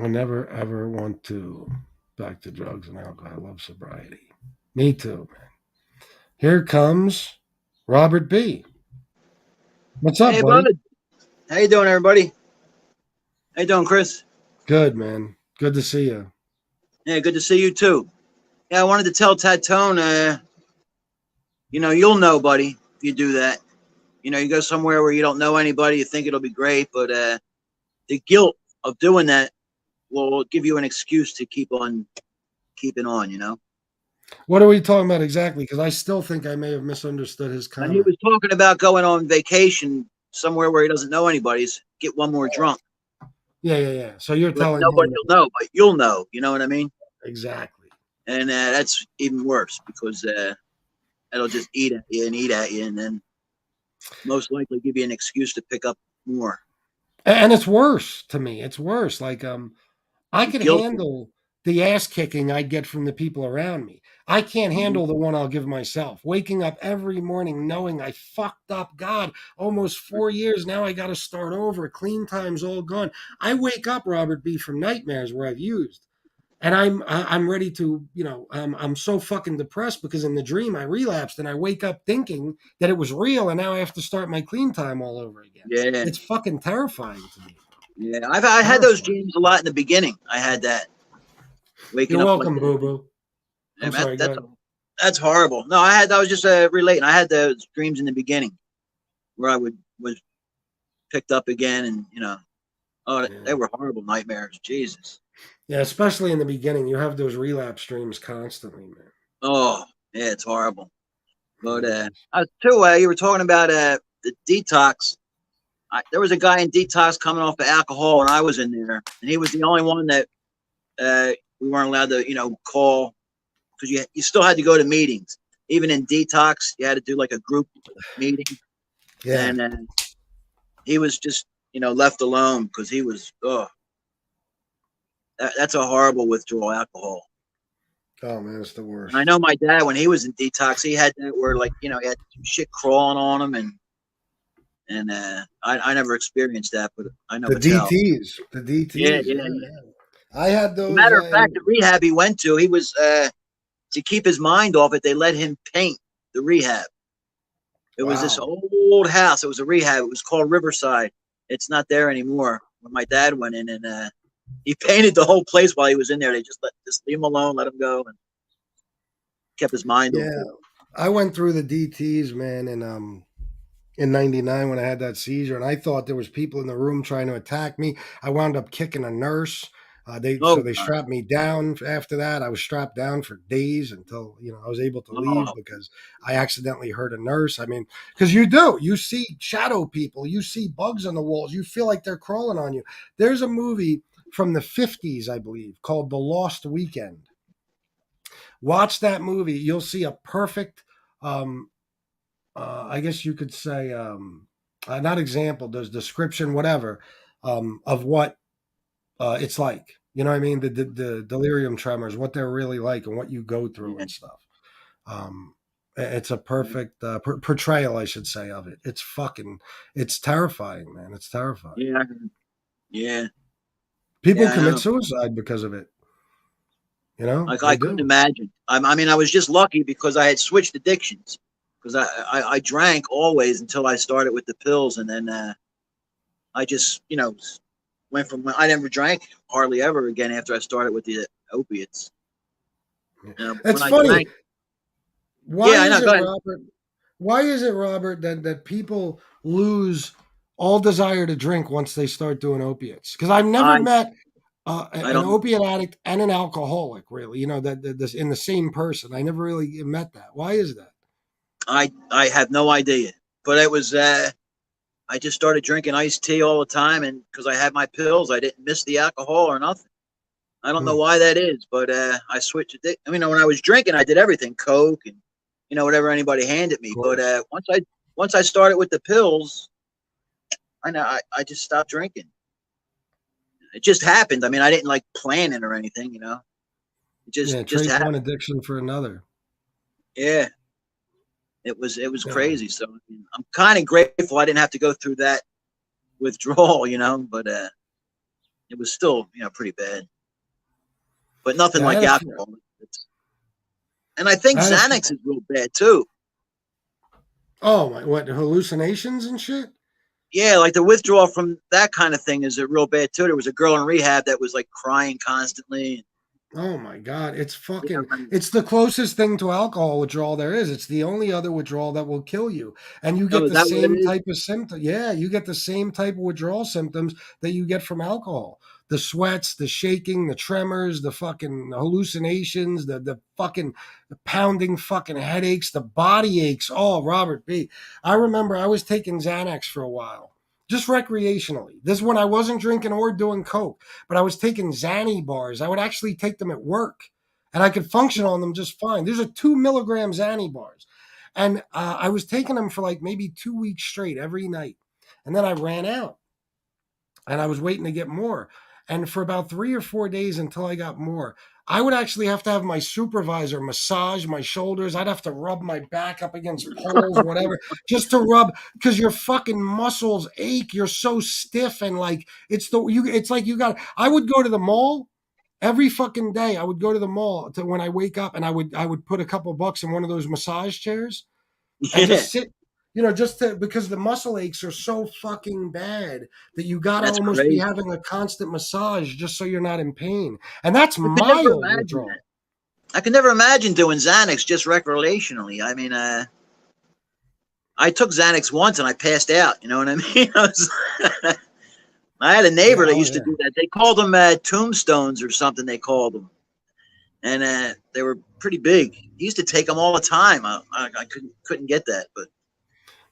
I never, ever want to back to drugs and alcohol. I love sobriety. Me too, man. Here comes Robert B. What's up, buddy? Bud. How you doing, everybody? How you doing, Chris? Good, man. Good to see you. Yeah, good to see you, too. Yeah, I wanted to tell Tatone, you'll know, buddy, if you do that. You go somewhere where you don't know anybody, you think it'll be great, but the guilt of doing that will give you an excuse to keep on keeping on, What are we talking about exactly? Because I still think I may have misunderstood his comment. And he was talking about going on vacation somewhere where he doesn't know anybody, get one more drunk. Yeah. So you're telling nobody will know, but you'll know. You know what I mean? Exactly. And that's even worse because it'll just eat at you, and then most likely give you an excuse to pick up more. And it's worse to me. It's worse. Like I could handle the ass kicking I'd get from the people around me. I can't handle the one I'll give myself. Waking up every morning knowing I fucked up. God, almost 4 years now. I got to start over. Clean time's all gone. I wake up, Robert B, from nightmares where I've used, and I'm ready to, I'm so fucking depressed because in the dream I relapsed, and I wake up thinking that it was real, and now I have to start my clean time all over again. Yeah. It's fucking terrifying to me. Yeah, I had those dreams a lot in the beginning. I had that waking You're up. welcome, Like Boo Boo. I'm that. sorry, go ahead. That's horrible. No, I was just relating. I had those dreams in the beginning where I was picked up again, and they were horrible nightmares. Jesus. Yeah, especially in the beginning, you have those relapse dreams constantly, man. Oh, yeah, it's horrible. But you were talking about the detox. There was a guy in detox coming off of alcohol, and I was in there, and he was the only one that we weren't allowed to, call, because you still had to go to meetings. Even in detox, you had to do like a group meeting. Yeah. And he was just, left alone because he was, that's a horrible withdrawal, alcohol. Oh man, it's the worst. And I know my dad, when he was in detox, he had that where he had shit crawling on him, and I never experienced that, but I know the it's hell. DTs. The DTs. Yeah. I had those. Matter of fact, the rehab he went to, he was to keep his mind off it. They let him paint the rehab. It was this old house. It was a rehab. It was called Riverside. It's not there anymore. When my dad went in, and he painted the whole place while he was in there. They just leave him alone, let him go, and kept his mind off it. I went through the DTs, man, and in '99 when I had that seizure, and I thought there was people in the room trying to attack me. I wound up kicking a nurse. They strapped me down. After that, I was strapped down for days until I was able to leave because I accidentally hurt a nurse. I mean, because you see shadow people, you see bugs on the walls, you feel like they're crawling on you. There's a movie from the 50s, I believe, called The Lost Weekend. Watch that movie. You'll see a perfect, I guess you could say, not example, there's description, whatever, of what it's like. You know what I mean? The delirium tremors, what they're really like and what you go through and stuff. It's a perfect portrayal, I should say, of it. It's terrifying, man. It's terrifying. Yeah. People commit suicide because of it. I couldn't imagine. I mean, I was just lucky because I had switched addictions. Because I drank always until I started with the pills, and then I just went from I never drank hardly ever again after I started with the opiates. That's funny. Why is it, Robert, that people lose all desire to drink once they start doing opiates? Because I've never met an opiate addict and an alcoholic, really. That in the same person. I never really met that. Why is that? I have no idea, but it was I just started drinking iced tea all the time, and because I had my pills, I didn't miss the alcohol or nothing. I don't know why that is, but I switched it. I mean, when I was drinking, I did everything, Coke and whatever anybody handed me. But once I started with the pills, I just stopped drinking. It just happened. I mean, I didn't plan it or anything, It just happened. One addiction for another. Yeah. It was crazy. So I'm kind of grateful I didn't have to go through that withdrawal, but it was still, pretty bad. But nothing like alcohol. And I think Xanax is real bad too. Oh my! What, hallucinations and shit? Yeah, like the withdrawal from that kind of thing is real bad too. There was a girl in rehab that was crying constantly. Oh my God. It's it's the closest thing to alcohol withdrawal there is. It's the only other withdrawal that will kill you. And you get the same type of symptom. Yeah, you get the same type of withdrawal symptoms that you get from alcohol. The sweats, the shaking, the tremors, the fucking hallucinations, the fucking pounding fucking headaches, the body aches. Oh, Robert B. I remember I was taking Xanax for a while. Just recreationally. This is when I wasn't drinking or doing Coke, but I was taking Xanny bars. I would actually take them at work, and I could function on them just fine. These are 2 milligram Xanny bars. And I was taking them for maybe 2 weeks straight every night. And then I ran out, and I was waiting to get more. And for about 3 or 4 days until I got more, I would actually have to have my supervisor massage my shoulders. I'd have to rub my back up against poles, whatever, just to rub, because your fucking muscles ache. You're so stiff, and like it's like you got. I would go to the mall every fucking day. I would go to the mall when I wake up, and I would put a couple bucks in one of those massage chairs and Yeah, just sit. Because the muscle aches are so fucking bad that you gotta that's almost be crazy. having a constant massage just so you're not in pain. And that's I could never mild imagine withdrawal. that. I could never imagine doing Xanax just recreationally. I mean, I took Xanax once and I passed out. You know what I mean? I had a neighbor that used to do that. They called them tombstones or something. They called them, and they were pretty big. He used to take them all the time. I couldn't get that, but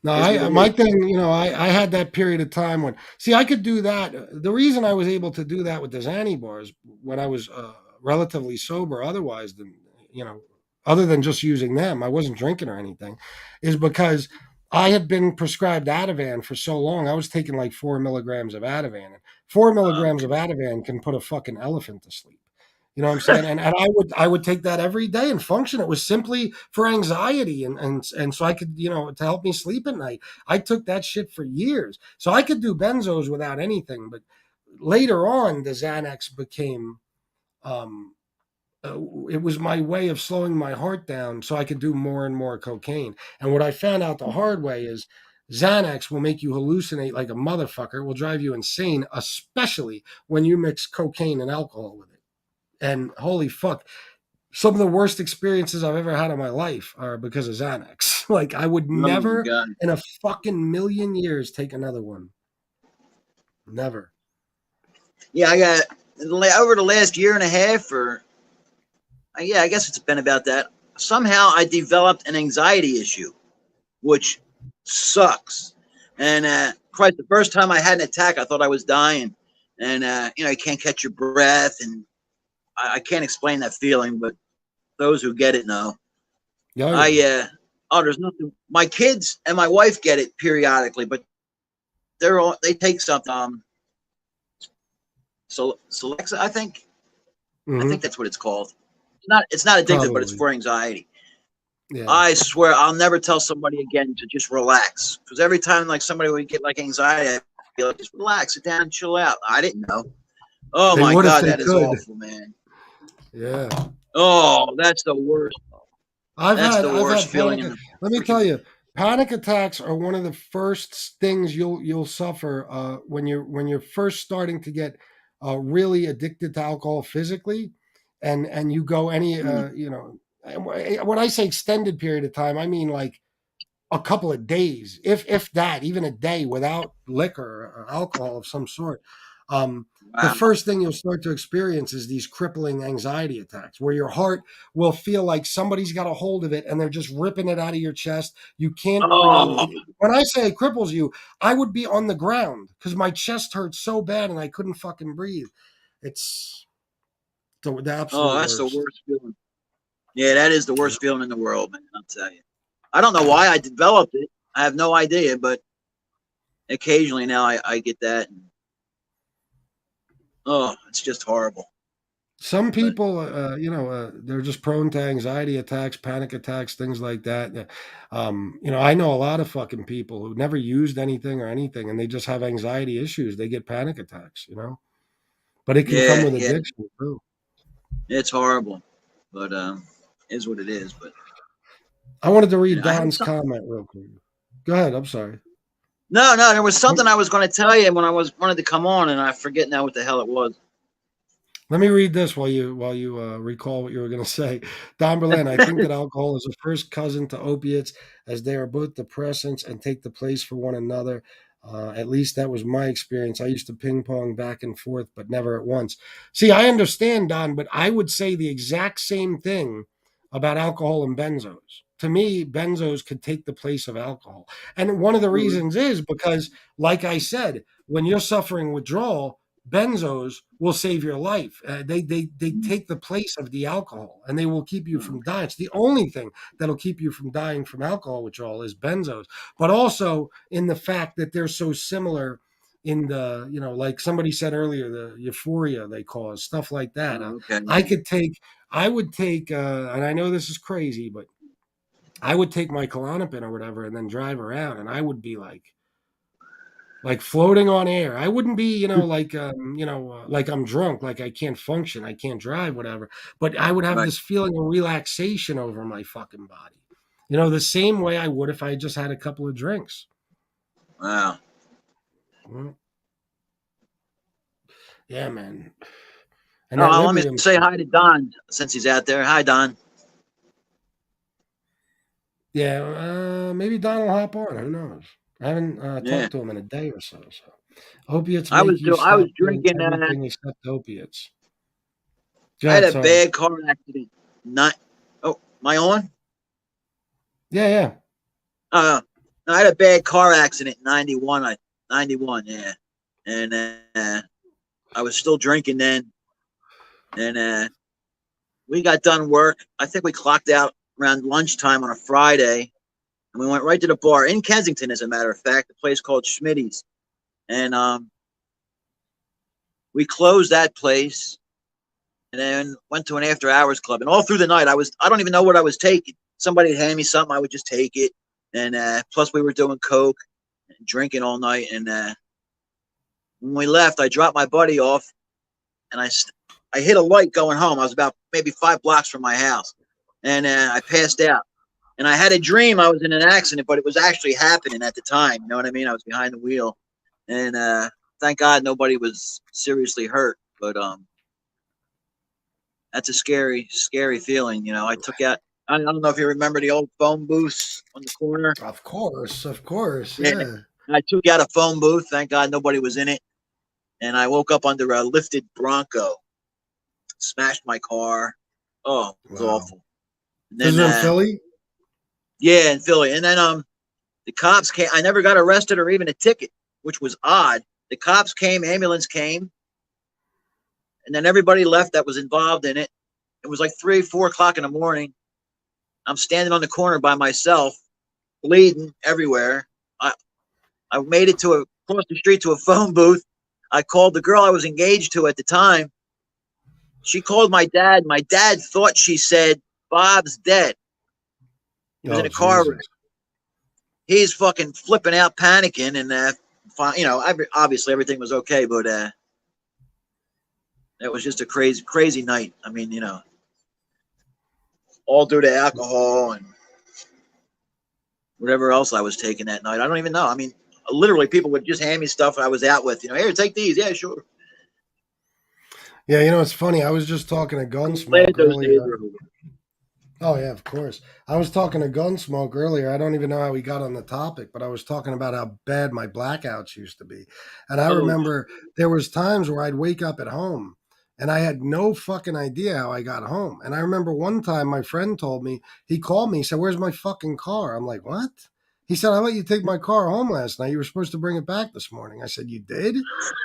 No, my thing, I had that period of time when, see, I could do that. The reason I was able to do that with the Xanny bars when I was relatively sober, otherwise than, other than just using them, I wasn't drinking or anything, is because I had been prescribed Ativan for so long. I was taking like 4 milligrams of Ativan. And 4 milligrams of Ativan can put a fucking elephant to sleep. You know what I'm saying? And I would take that every day and function. It was simply for anxiety and so I could, to help me sleep at night. I took that shit for years. So I could do benzos without anything. But later on, the Xanax became it was my way of slowing my heart down so I could do more and more cocaine. And what I found out the hard way is Xanax will make you hallucinate like a motherfucker. It will drive you insane, especially when you mix cocaine and alcohol with it. And holy fuck, some of the worst experiences I've ever had in my life are because of Xanax. Like I would oh my never God. in a fucking million years take another one. Never. Yeah, I got over the last year and a half, or I guess it's been about that. Somehow I developed an anxiety issue, which sucks. And Christ, the first time I had an attack, I thought I was dying. And you can't catch your breath, and I can't explain that feeling, but those who get it know. Yeah. There's nothing. My kids and my wife get it periodically, but they take something. Celexa, I think. Mhm. I think that's what it's called. It's not addictive, but it's Probably. for anxiety. Yeah. I swear I'll never tell somebody again to just relax, because every time like somebody would get like anxiety, I'd be like, just relax, sit down, and chill out. I didn't know. Oh They my would if God, they that is could. awful, man. Yeah. Oh, that's the worst. That's the worst feeling in the Let me tell you, panic attacks are one of the first things you'll suffer when you're first starting to get really addicted to alcohol physically, and you go any when I say extended period of time, I mean like a couple of days, if that, even a day without liquor or alcohol of some sort. The Wow. first thing you'll start to experience is these crippling anxiety attacks where your heart will feel like somebody's got a hold of it and they're just ripping it out of your chest. You can't breathe. Oh, When I say it cripples you, I would be on the ground because my chest hurt so bad and I couldn't fucking breathe. It's the absolute that's the worst. worst feeling. Yeah, that is the worst feeling in the world, man. I'll tell you. I don't know why I developed it. I have no idea, but occasionally now I get that. And, it's just horrible. Some people, they're just prone to anxiety attacks, panic attacks, things like that. I know a lot of fucking people who never used anything or anything, and they just have anxiety issues. They get panic attacks, but it can come Yeah, with yeah, addiction too. it's horrible, but is what it is. But I wanted to read I had Don's comment real quick. Go ahead. I'm sorry. no, there was something I was going to tell you when I wanted to come on, and I forget now what the hell it was. Let me read this while you recall what you were going to say. Don Berlin, I think that alcohol is a first cousin to opiates, as they are both depressants and take the place for one another. At least that was my experience. I used to ping pong back and forth, but never at once. See, I understand, Don, but I would say the exact same thing about alcohol and benzos. To me, benzos could take the place of alcohol. And one of the reasons is because, like I said, when you're suffering withdrawal, benzos will save your life. They take the place of the alcohol, and they will keep you from dying. It's the only thing that'll keep you from dying from alcohol withdrawal is benzos. But also in the fact that they're so similar in the, like somebody said earlier, the euphoria they cause, stuff like that. Oh, okay. I would take, and I know this is crazy, but I would take my Klonopin or whatever and then drive around, and I would be like floating on air. I wouldn't be, like I'm drunk, like I can't function, I can't drive, whatever. But I would have Right. this feeling of relaxation over my fucking body. The same way I would if I just had a couple of drinks. Wow. Mm. Yeah, man. And Oh, that let me Librium say stuff. hi to Don since he's out there. Hi, Don. Yeah, maybe Don will hop on. Who knows? I haven't Yeah. talked to him in a day or so. So opiates I make was you I was stop doing drinking. everything except opiates. Go I had ahead, a sorry. bad car accident. Not. Oh, am I on? Yeah. No, I had a bad car accident in '91. 91, yeah. And I was still drinking then. And we got done work. I think we clocked out around lunchtime on a Friday. And we went right to the bar in Kensington, as a matter of fact, a place called Schmitty's. And we closed that place and then went to an after hours club. And all through the night, I don't even know what I was taking. Somebody would hand me something, I would just take it. And plus we were doing coke and drinking all night. And when we left, I dropped my buddy off and I hit a light going home. I was about maybe 5 blocks from my house. And I passed out. And I had a dream I was in an accident, but it was actually happening at the time. You know what I mean? I was behind the wheel. And thank God nobody was seriously hurt. But that's a scary, scary feeling. I took out, I don't know if you remember the old phone booths on the corner. Of course. Yeah. I took out a phone booth. Thank God nobody was in it. And I woke up under a lifted Bronco. Smashed my car. Oh, it was awful. And This is in Philly? Yeah, in Philly. And then the cops came. I never got arrested or even a ticket, which was odd. The cops came, ambulance came, and then everybody left that was involved in it. It was like 3, 4 o'clock in the morning. I'm standing on the corner by myself, bleeding everywhere. I made it across the street to a phone booth. I called the girl I was engaged to at the time. She called my dad. My dad thought she said, Bob's dead. He was in a car wreck. He's fucking flipping out, panicking, and obviously everything was okay, but it was just a crazy, crazy night. I mean, all due to alcohol and whatever else I was taking that night. I don't even know. I mean, literally, people would just hand me stuff I was out with. Here, take these. Yeah, sure. Yeah, it's funny. I was just talking to Gunsmoke earlier. Oh, yeah, of course. I was talking to Gunsmoke earlier. I don't even know how we got on the topic, but I was talking about how bad my blackouts used to be. And I remember there was times where I'd wake up at home and I had no fucking idea how I got home. And I remember one time my friend told me, he called me, he said, "Where's my fucking car?" I'm like, "What?" He said, "I let you take my car home last night. You were supposed to bring it back this morning." I said, "You did?"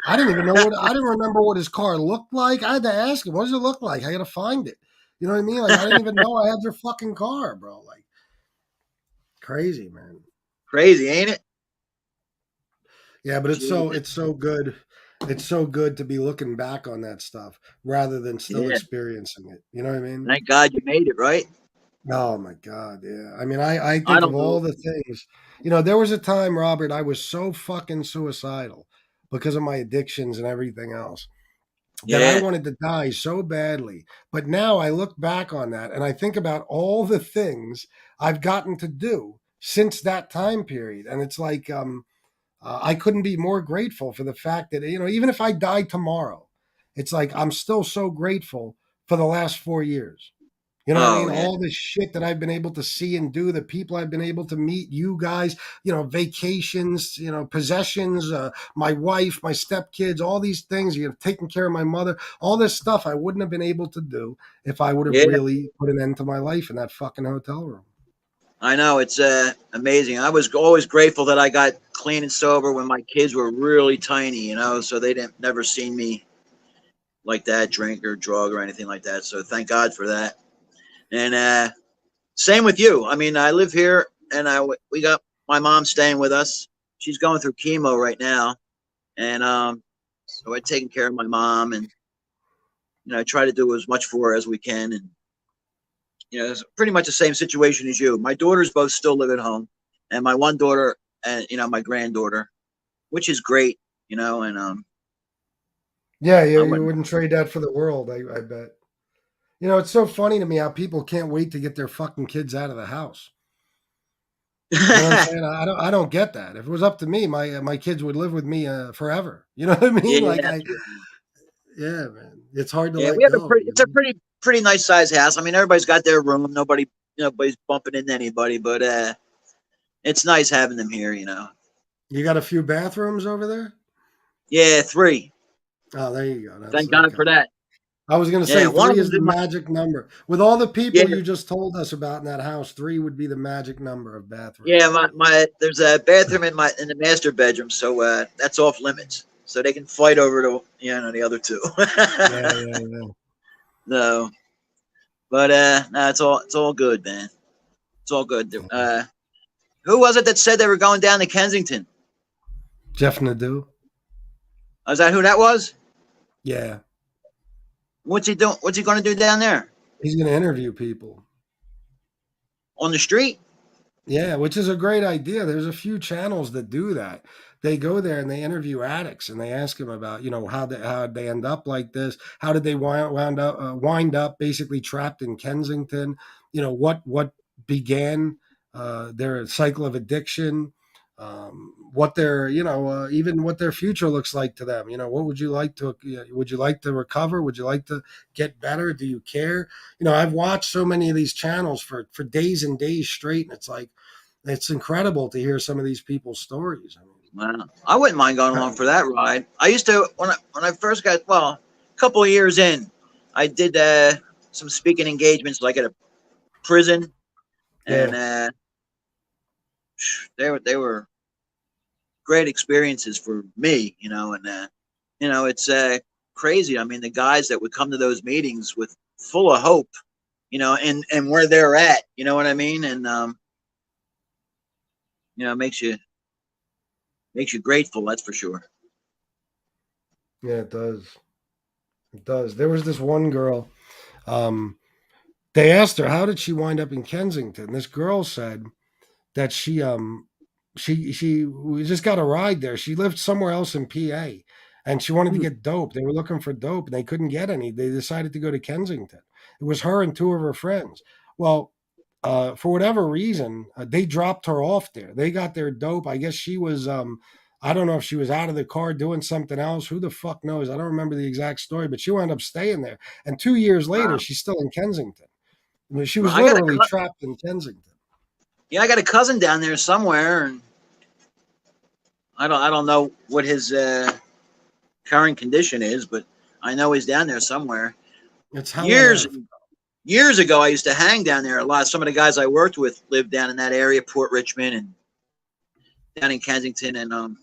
I didn't remember what his car looked like. I had to ask him, "What does it look like? I got to find it." You know what I mean? Like, I didn't even know I had your fucking car, bro. Like, crazy, man. Crazy, ain't it? Yeah, but it's so good. It's so good to be looking back on that stuff rather than still experiencing it. You know what I mean? Thank God you made it, right? Oh my God, yeah. I mean, I think of all the things. There was a time, Robert, I was so fucking suicidal because of my addictions and everything else that I wanted to die so badly. But now I look back on that and I think about all the things I've gotten to do since that time period. And it's like, I couldn't be more grateful for the fact that, even if I die tomorrow, it's like I'm still so grateful for the last 4 years. You know what I mean? Yeah. All this shit that I've been able to see and do, the people I've been able to meet, you guys, vacations, possessions, my wife, my stepkids, all these things, taking care of my mother, all this stuff I wouldn't have been able to do if I would have really put an end to my life in that fucking hotel room. I know, it's amazing. I was always grateful that I got clean and sober when my kids were really tiny, so they never seen me like that, drink or drug or anything like that. So thank God for that. And same with you. I mean, I live here, and we got my mom staying with us. She's going through chemo right now, And so I'd taken care of my mom, and I try to do as much for her as we can. And it's pretty much the same situation as you. My daughters both still live at home, and my one daughter and my granddaughter, which is great. And Yeah, I you wouldn't trade that for the world, I bet. It's so funny to me how people can't wait to get their fucking kids out of the house. You know what I'm saying? I don't get that. If it was up to me, my kids would live with me forever. You know what I mean? Yeah, Like yeah, man, it's hard to let we have go. it's a pretty nice size house. I mean, everybody's got their room. Nobody's bumping into anybody, but it's nice having them here. You got a few bathrooms over there? Yeah, 3. Oh, there you go. Thank God for that. I was going to say one 3 of is the them's magic number. With all the people you just told us about in that house, 3 would be the magic number of bathrooms. Yeah, there's a bathroom in the master bedroom, so that's off limits. So they can fight over the other 2. Yeah. No, but no, it's all good, man. It's all good. Who was it that said they were going down to Kensington? Jeff Nadeau. Oh, is that who that was? Yeah. What's he doing? What's he going to do down there? He's going to interview people on the street. Yeah, which is a great idea. There's a few channels that do that. They go there and they interview addicts and they ask them about, how they end up like this. How did they wind up basically trapped in Kensington? What began their cycle of addiction? What their, even what their future looks like to them. What would you like to recover? Would you like to get better? Do you care? I've watched so many of these channels for days and days straight, and it's like, it's incredible to hear some of these people's stories. Wow. I wouldn't mind going along for that ride. I used to, when I first got, a couple of years in, I did some speaking engagements like at a prison, and they were great experiences for me, and it's crazy. I mean, the guys that would come to those meetings with full of hope, and where they're at, you know what I mean? And it makes you grateful, that's for sure. Yeah, it does. There was this one girl, they asked her, how did she wind up in Kensington? This girl said that she just got a ride there. She lived somewhere else in PA, and she wanted to get dope. They were looking for dope, and they couldn't get any. They decided to go to Kensington. It was her and 2 of her friends. Well, for whatever reason, they dropped her off there. They got their dope. I guess she was, I don't know if she was out of the car doing something else. Who the fuck knows? I don't remember the exact story, but she wound up staying there. And 2 years later, she's still in Kensington. I mean, she was literally trapped in Kensington. Yeah, I got a cousin down there somewhere, and I don't know what his current condition is, but I know he's down there somewhere. It's years ago, I used to hang down there a lot. Some of the guys I worked with lived down in that area, Port Richmond, and down in Kensington, and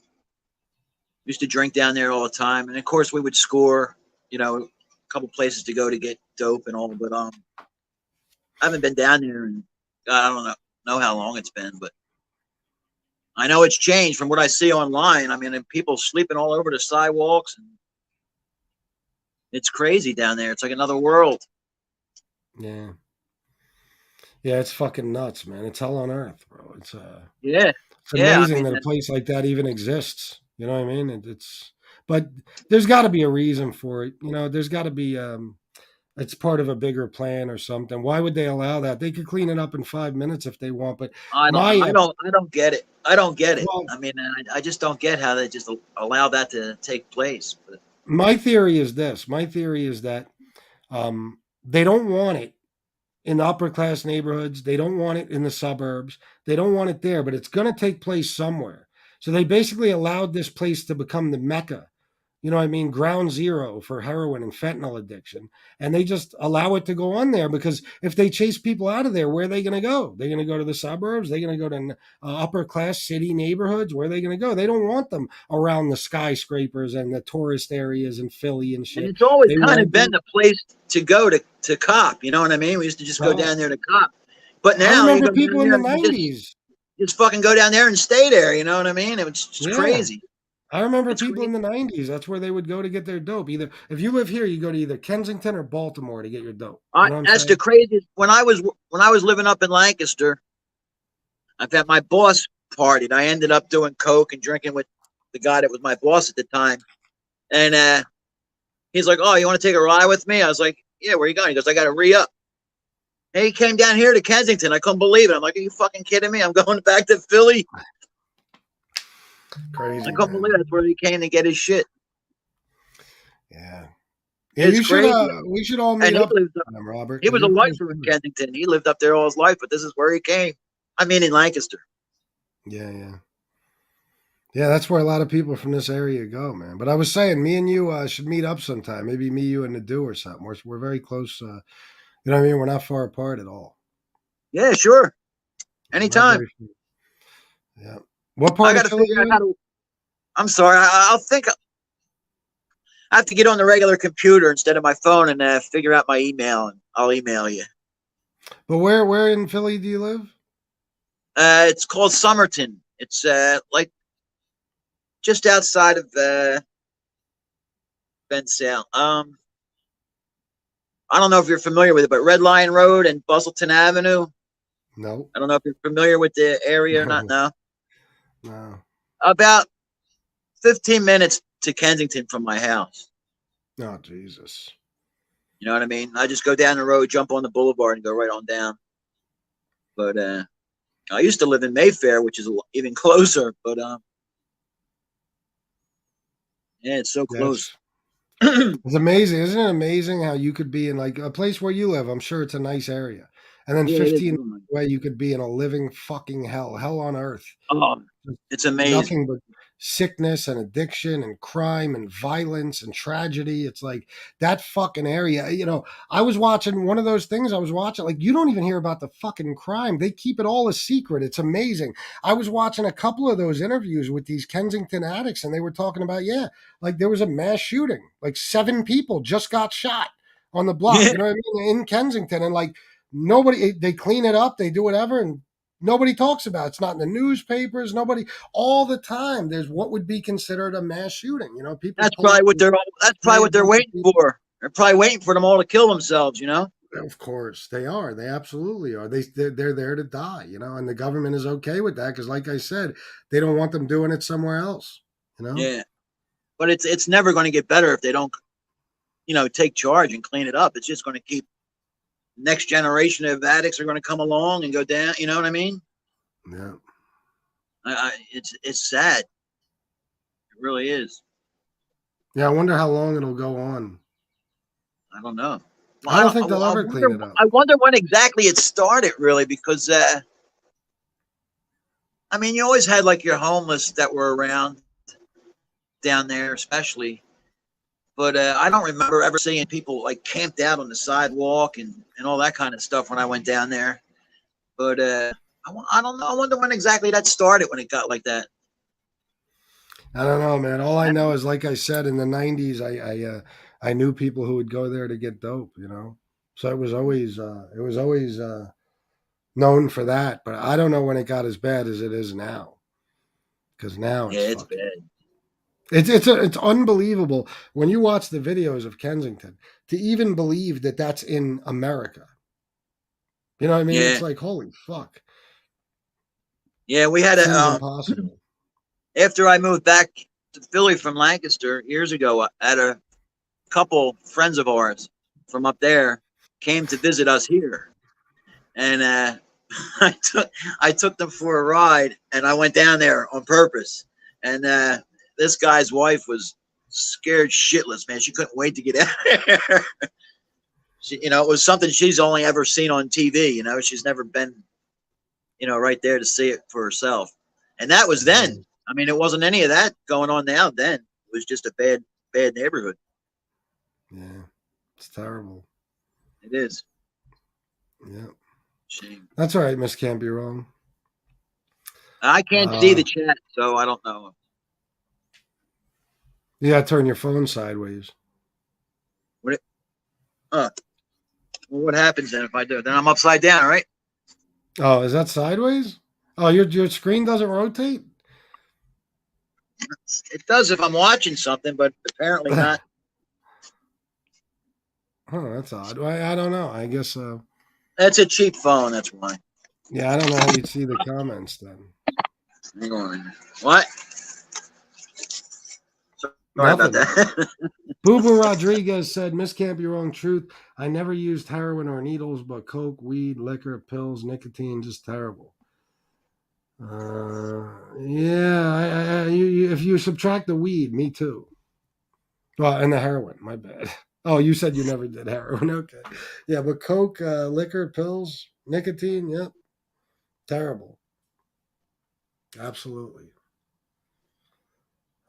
used to drink down there all the time. And of course, we would score, a couple places to go to get dope and all. But I haven't been down there, and I don't know how long it's been, but I know it's changed from what I see online. I mean, people sleeping all over the sidewalks, and it's crazy down there. It's like another world. Yeah, it's fucking nuts, man. It's hell on earth, bro. It's it's amazing that a place like that even exists. You know what I mean? But there's got to be a reason for it. There's got to be. It's part of a bigger plan or something. Why would they allow that? They could clean it up in 5 minutes if they want, but I don't get it. I don't get it. Well, I mean, I just don't get how they just allow that to take place. But my theory is this. My theory is that they don't want it in the upper class neighborhoods. They don't want it in the suburbs. They don't want it there, but it's going to take place somewhere. So they basically allowed this place to become the Mecca. Ground zero for heroin and fentanyl addiction. And they just allow it to go on there because if they chase people out of there, where are they going to go? They're going to go to the suburbs. They're going to go to upper class city neighborhoods. Where are they going to go? They don't want them around the skyscrapers and the tourist areas in Philly and shit. And it's always kind of been the place to go to cop. You know what I mean? We used to just go down there to cop. But now I remember people in the 90s. Just fucking go down there and stay there. You know what I mean? It was just crazy. I remember It's people in crazy. the 90s. That's where they would go to get their dope. Either if you live here, you go to either Kensington or Baltimore to get your dope. You know what I'm That's the saying? craziest. When I was living up in Lancaster, I had my boss partied. I ended up doing coke and drinking with the guy that was my boss at the time, and he's like, "Oh, you want to take a ride with me?" I was like, "Yeah, where you going?" He goes, "I got to re-up." And he came down here to Kensington. I couldn't believe it. I'm like, "Are you fucking kidding me? I'm going back to Philly." Crazy, I couldn't man. believe that's where he came to get his shit. Yeah. Yeah, It's you should crazy. we should all And meet he up lives up, on him, Robert, he because was a you're close lifer in to it. Kensington. He lived up there all his life, but this is where he came. I mean, in Lancaster. Yeah, yeah. Yeah, that's where a lot of people from this area go, man. But I was saying, me and you should meet up sometime. Maybe me, you, and Nadu or something. We're very close. You know what I mean? We're not far apart at all. Yeah, sure. I'm not Anytime. very. Yeah. What I part got of to Philly figure you out how in? to. I'm sorry. I'll think. I have to get on the regular computer instead of my phone and figure out my email, and I'll email you. But where in Philly do you live? It's called Somerton. It's like just outside of Ben Sale. I don't know if you're familiar with it, but Red Lion Road and Bustleton Avenue. No, I don't know if you're familiar with the area or not. no, No, no. about 15 minutes to Kensington from my house. Oh, Jesus. You know what I mean? I just go down the road, jump on the boulevard, and go right on down. But I used to live in Mayfair, which is even closer. But yeah, it's so close. Yes. It's amazing. Isn't it amazing how you could be in like a place where you live? I'm sure it's a nice area. And then Yeah, it is. 15 away, you could be in a living fucking hell on earth. Oh, it's amazing. Nothing but sickness and addiction and crime and violence and tragedy. It's like that fucking area. You know, I was watching one of those things. I was watching, like, you don't even hear about the fucking crime. They keep it all a secret. It's amazing. I was watching a couple of those interviews with these Kensington addicts, and they were talking about, yeah, like there was a mass shooting. Like 7 people just got shot on the block, Yeah, you know what I mean, in Kensington. And like nobody, they clean it up, they do whatever, and nobody talks about it. It's not in the newspapers. Nobody, all the time, there's what would be considered a mass shooting. You know, people that's pull probably up what and that's lay probably a what they're bunch of waiting people. for. They're probably waiting for them all to kill themselves. You know? Of course, they are. They absolutely are. They're there to die. You know, and the government is okay with that because, like I said, they don't want them doing it somewhere else. You know. Yeah. But it's never going to get better if they don't, take charge and clean it up. It's just going to keep. Next generation of addicts are going to come along and go down. You know what I mean? Yeah. It's sad. It really is. Yeah. I wonder how long it'll go on. I don't know. I don't think they'll ever clean it up. I wonder when exactly it started, really, because I mean, you always had like your homeless that were around down there, especially. But I don't remember ever seeing people like camped out on the sidewalk and all that kind of stuff when I went down there. But I don't know. I wonder when exactly that started, when it got like that. I don't know, man. All I know is, like I said, in the 90s, I knew people who would go there to get dope. You know, so it was always known for that. But I don't know when it got as bad as it is now, because now Yeah, it's it's fucking. bad. It's unbelievable when you watch the videos of Kensington to even believe that that's in America. You know what I mean? Yeah, It's like, holy fuck. yeah. We had Seems a impossible. after I moved back to Philly from Lancaster years ago. I had a couple friends of ours from up there came to visit us here, and I took them for a ride, and I went down there on purpose. And this guy's wife was scared shitless, man. She couldn't wait to get out of there. It was something she's only ever seen on TV. She's never been, right there to see it for herself. And that was then. I mean, it wasn't any of that going on now. Then it was just a bad neighborhood. Yeah, it's terrible. It is. Yeah. Shame. That's all right, Miss Can't Be Wrong. I can't see the chat, so I don't know. You gotta turn your phone sideways. Well, what happens then if I do it? Then I'm upside down, right? Oh, is that sideways? Oh, your screen doesn't rotate? It does if I'm watching something, but apparently not. Oh, that's odd. I don't know. I guess. That's a cheap phone. That's why. Yeah, I don't know how you'd see the comments then. Hang on. What? Sorry Nothing. about that. Boo Boo Rodriguez said, Miss Can't Be Wrong Truth. I never used heroin or needles, but coke, weed, liquor, pills, nicotine, just terrible. Yeah, if you subtract the weed, me too. Well, and the heroin, my bad. Oh, you said you never did heroin. Okay. Yeah, but coke, liquor, pills, nicotine, yep. Terrible. Absolutely.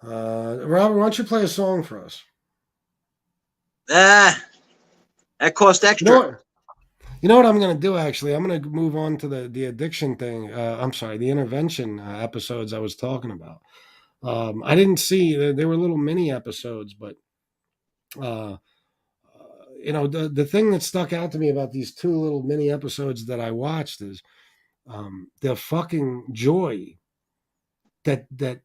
Robert, why don't you play a song for us? That cost extra. You know what I'm going to do, actually? I'm going to move on to the addiction thing. I'm sorry, the intervention episodes I was talking about. I didn't see, they were little mini episodes, but, the thing that stuck out to me about these two little mini episodes that I watched is the fucking joy that their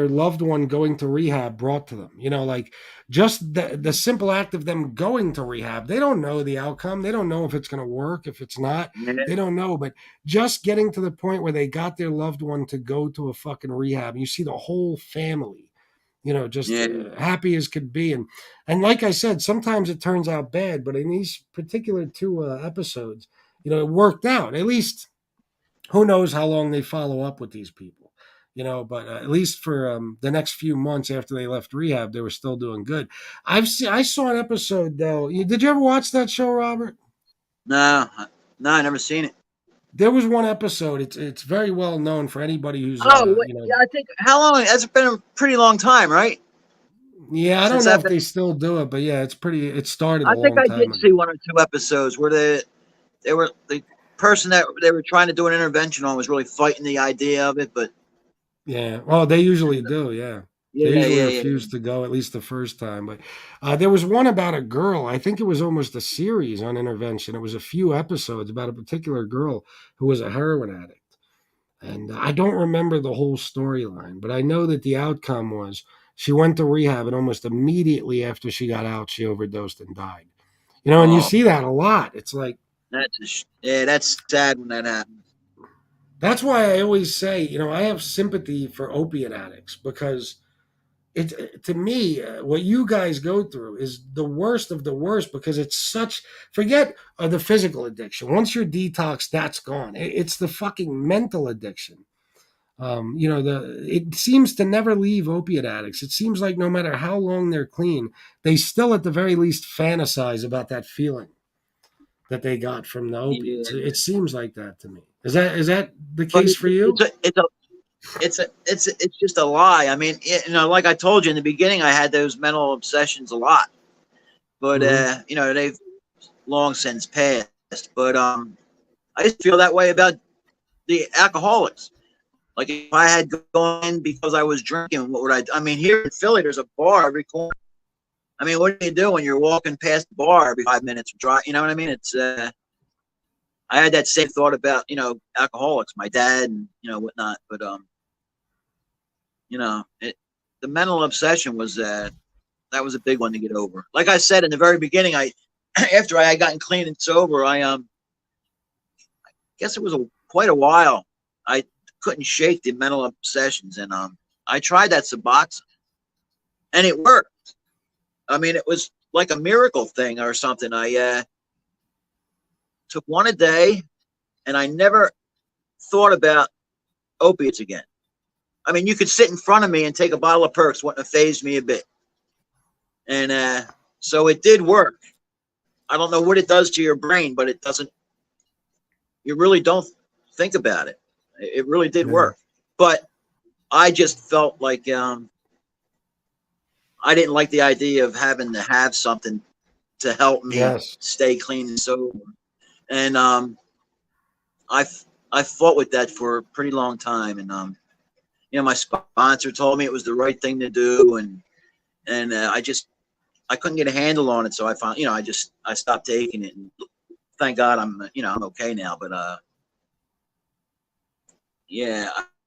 loved one going to rehab brought to them. Like just the simple act of them going to rehab. They don't know the outcome. They don't know if it's going to work, if it's not. They don't know. But just getting to the point where they got their loved one to go to a fucking rehab, you see the whole family, happy as could be. And like I said, sometimes it turns out bad, but in these particular two episodes, it worked out. At least who knows how long they follow up with these people, but at least for the next few months after they left rehab, they were still doing good. I saw an episode though. Did you ever watch that show, Robert? No, I never seen it. There was one episode. It's very well known for anybody who's. Yeah, I think how long? It's been a pretty long time, right? Yeah, I don't know if they still do it, but yeah, it started. I think I did see one or two episodes where the person that they were trying to do an intervention on was really fighting the idea of it, but yeah, well, they usually do. Yeah, they usually refuse to go at least the first time. But there was one about a girl. I think it was almost a series on intervention. It was a few episodes about a particular girl who was a heroin addict, and I don't remember the whole storyline, but I know that the outcome was she went to rehab, and almost immediately after she got out, she overdosed and died. And you see that a lot. It's like. That's sad when that happens. That's why I always say, I have sympathy for opiate addicts because to me, what you guys go through is the worst of the worst because it's forget the physical addiction. Once you're detoxed, that's gone. It's the fucking mental addiction. It seems to never leave opiate addicts. It seems like no matter how long they're clean, they still at the very least fantasize about that feeling that they got from the opiates. Yeah. It seems like that to me. Is that the case for you? It's just a lie. I mean, like I told you in the beginning, I had those mental obsessions a lot, but they've long since passed. But I just feel that way about the alcoholics. Like if I had gone in because I was drinking, what would I do? I mean, here in Philly, there's a bar every corner. I mean, what do you do when you're walking past the bar every 5 minutes? You know what I mean? It's I had that same thought about alcoholics, my dad, and whatnot. But the mental obsession was that was a big one to get over. Like I said in the very beginning, after I had gotten clean and sober, I guess it was quite a while. I couldn't shake the mental obsessions, and I tried that Suboxone, and it worked. I mean, it was like a miracle thing or something. I took one a day, and I never thought about opiates again. I mean, you could sit in front of me and take a bottle of Perks, wouldn't have fazed me a bit. And so it did work. I don't know what it does to your brain, but it doesn't. You really don't think about it. It really did work. But I just felt like I didn't like the idea of having to have something to help me stay clean and sober. And I fought with that for a pretty long time. And my sponsor told me it was the right thing to do, and I couldn't get a handle on it. So I found, I stopped taking it, and thank God I'm okay now. But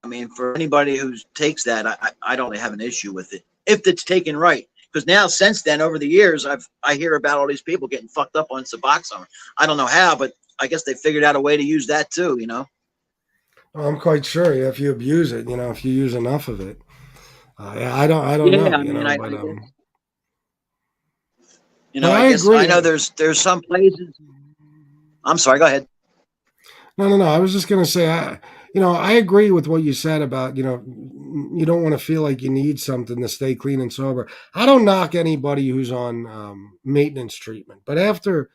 I mean, for anybody who takes that, I don't have an issue with it if it's taken right. Because now, since then, over the years, I hear about all these people getting fucked up on Suboxone. I don't know how, but I guess they figured out a way to use that too. You know. Well, I'm quite sure if you abuse it, if you use enough of it. I don't Yeah, know, I mean, but I I guess agree. I know there's some places. I'm sorry. Go ahead. No. I was just gonna say, I agree with what you said about, you don't want to feel like you need something to stay clean and sober. I don't knock anybody who's on maintenance treatment, but after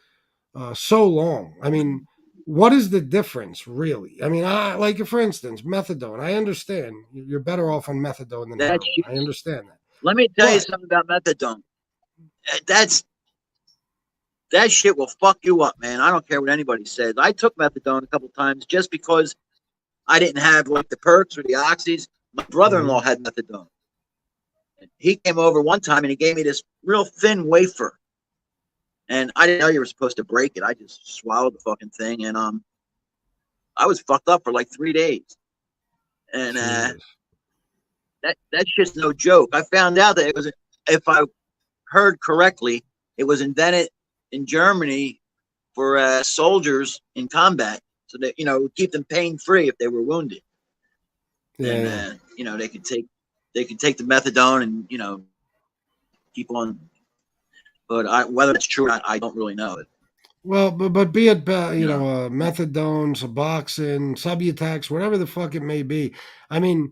so long, I mean, what is the difference really? I mean, like for instance, methadone. I understand you're better off on methadone than That's. heroin. I understand that. Let me tell you But something about methadone. That shit will fuck you up, man. I don't care what anybody says. I took methadone a couple times just because I didn't have like the perks or the oxys. My brother-in-law had methadone. He came over one time and he gave me this real thin wafer. And I didn't know you were supposed to break it. I just swallowed the fucking thing, and I was fucked up for like 3 days. And that's just no joke. I found out that it was, if I heard correctly, it was invented in Germany for soldiers in combat, so that keep them pain free if they were wounded. Yeah. And they could take the methadone and keep on. But whether it's true or not, I don't really know it. Well, but be it methadone, Suboxone, Subutex, whatever the fuck it may be. I mean,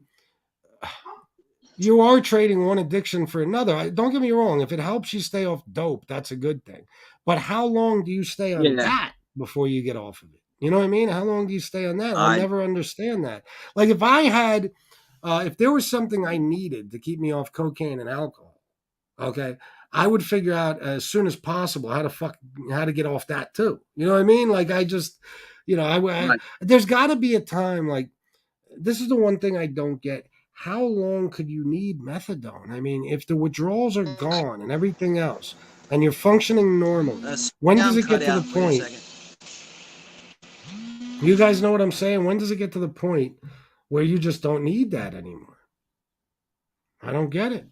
you are trading one addiction for another. Don't get me wrong. If it helps you stay off dope, that's a good thing. But how long do you stay on that before you get off of it? You know what I mean? How long do you stay on that? I'll never understand that. Like if I had, if there was something I needed to keep me off cocaine and alcohol, okay, I would figure out as soon as possible how to get off that too. You know what I mean? Like I just, there's got to be a time. Like this is the one thing I don't get. How long could you need methadone? I mean, if the withdrawals are gone and everything else, and you're functioning normally, when does it get to the point? You guys know what I'm saying? When does it get to the point where you just don't need that anymore? I don't get it.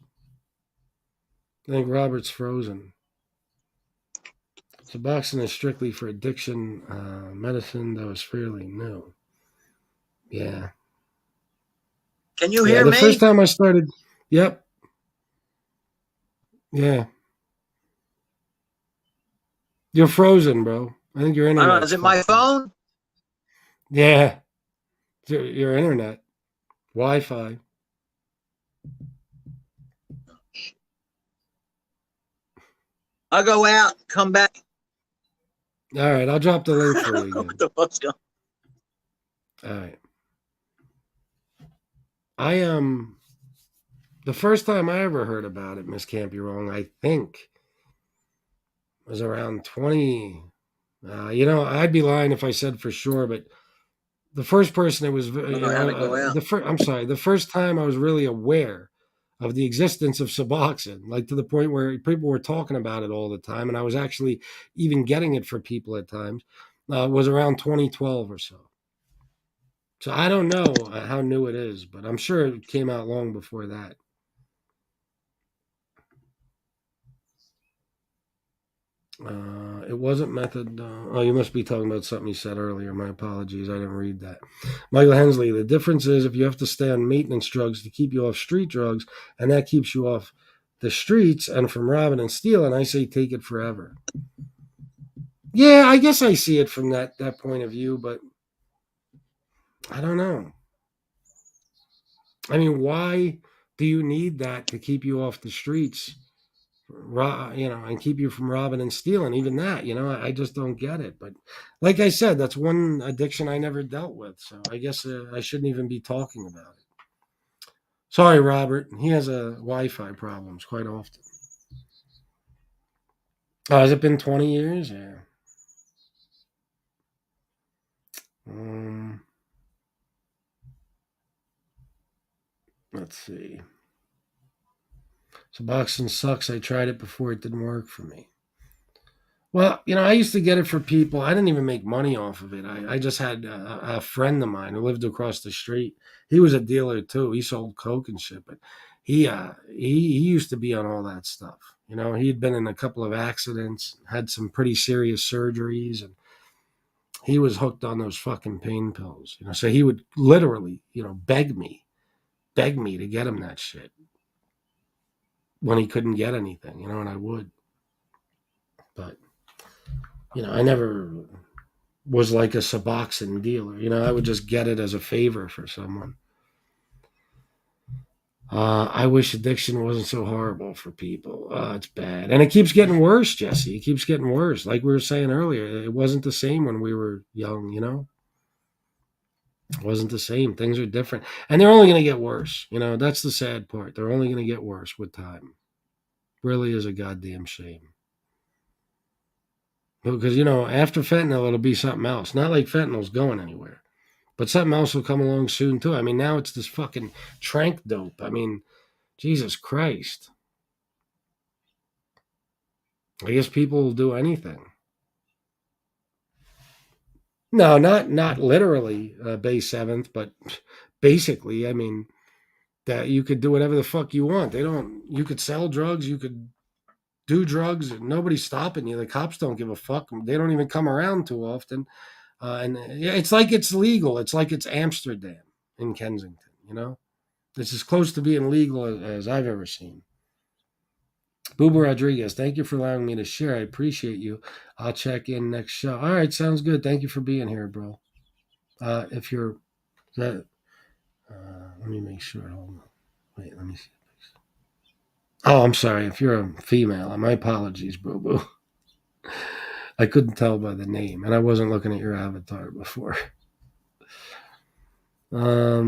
I think Robert's frozen. Suboxone is strictly for addiction medicine that was fairly new. Yeah. Can you hear me? The first time I started, yep. Yeah. You're frozen, bro. I think your internet. Is it my phone? Yeah. Your internet. Wi-Fi. I'll go out, come back. All right, I'll drop the link for you again. What the fuck's going on? All right. The first time I ever heard about it, Miss Can't Be Wrong, I think was around 20. I'd be lying if I said for sure, but the first person it was, the first time I was really aware of the existence of Suboxone, like to the point where people were talking about it all the time, and I was actually even getting it for people at times, was around 2012 or so. So I don't know how new it is, but I'm sure it came out long before that. It wasn't methadone. Oh, you must be talking about something you said earlier. My apologies. I didn't read that. Michael Hensley, the difference is if you have to stay on maintenance drugs to keep you off street drugs, and that keeps you off the streets and from robbing and stealing, I say take it forever. Yeah, I guess I see it from that point of view, but I don't know. I mean, why do you need that to keep you off the streets? And keep you from robbing and stealing, even that, I just don't get it. But like I said, that's one addiction I never dealt with. So I guess I shouldn't even be talking about it. Sorry, Robert. He has Wi-Fi problems quite often. Oh, has it been 20 years? Yeah. Let's see. Suboxone sucks. I tried it before. It didn't work for me. Well, I used to get it for people. I didn't even make money off of it. I just had a friend of mine who lived across the street. He was a dealer too. He sold coke and shit, but he used to be on all that stuff. He had been in a couple of accidents, had some pretty serious surgeries, and he was hooked on those fucking pain pills. So he would literally, beg me to get him that shit when he couldn't get anything, and I would. But I never was like a Suboxone dealer. I would just get it as a favor for someone. I wish addiction wasn't so horrible for people. It's bad. And it keeps getting worse, Jesse. It keeps getting worse. Like we were saying earlier, it wasn't the same when we were young, It wasn't the same. Things are different. And they're only going to get worse. That's the sad part. They're only going to get worse with time. Really is a goddamn shame. Because, after fentanyl, it'll be something else. Not like fentanyl's going anywhere. But something else will come along soon, too. I mean, now it's this fucking trank dope. I mean, Jesus Christ. I guess people will do anything. No, not literally Bay 7th, but basically, I mean, that you could do whatever the fuck you want. You could sell drugs, you could do drugs, and nobody's stopping you. The cops don't give a fuck. They don't even come around too often. And it's like it's legal. It's like it's Amsterdam in Kensington, It's as close to being legal as I've ever seen. Booba Rodriguez, thank you for allowing me to share. I appreciate you. I'll check in next show. All right, sounds good. Thank you for being here, bro. If you're that, let me make sure. Hold on. Wait, let me see. Oh, I'm sorry. If you're a female, my apologies, Boo Boo. I couldn't tell by the name, and I wasn't looking at your avatar before. I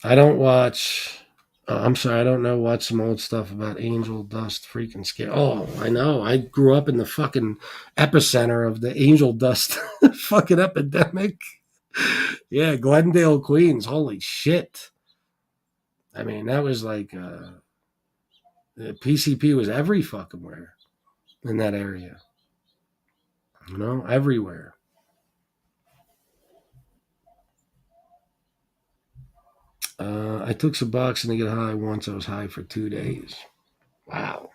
don't watch. I'm sorry, I don't know. Watch some old stuff about angel dust, freaking scare. Oh, I know. I grew up in the fucking epicenter of the angel dust fucking epidemic. Yeah, Glendale, Queens. Holy shit. I mean, that was like the PCP was every fucking where in that area. Everywhere. I took Suboxone to get high once. I was high for 2 days. Wow.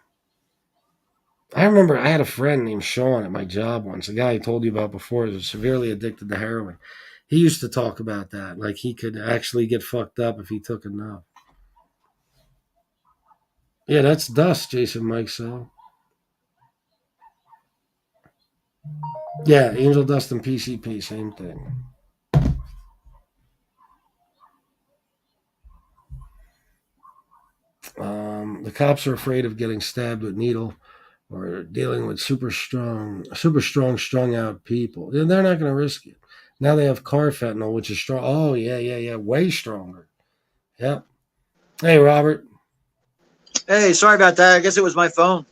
I remember I had a friend named Sean at my job once. The guy I told you about before was severely addicted to heroin. He used to talk about that. Like he could actually get fucked up if he took enough. Yeah, that's dust, Jason Mike. So. Yeah, angel dust and PCP, same thing. The cops are afraid of getting stabbed with needle or dealing with super strong, strung out people. They're not going to risk it. Now they have carfentanil, which is strong. Oh, yeah. Way stronger. Yep. Hey, Robert. Hey, sorry about that. I guess it was my phone.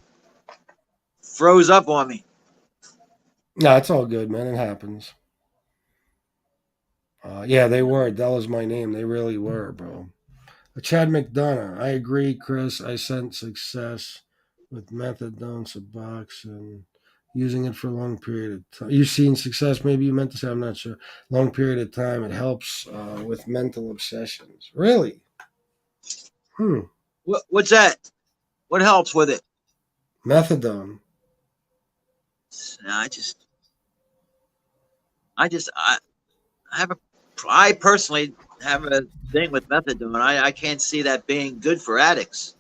Froze up on me. No, it's all good, man. It happens. Yeah, they were. Della's my name. They really were, bro. Chad McDonough. I agree, Chris. I sent success with methadone, Suboxone, using it for a long period of time. You've seen success, maybe you meant to say, I'm not sure. Long period of time. It helps with mental obsessions. Really? What's that? What helps with it? Methadone. No, I personally have a thing with methadone. I can't see that being good for addicts.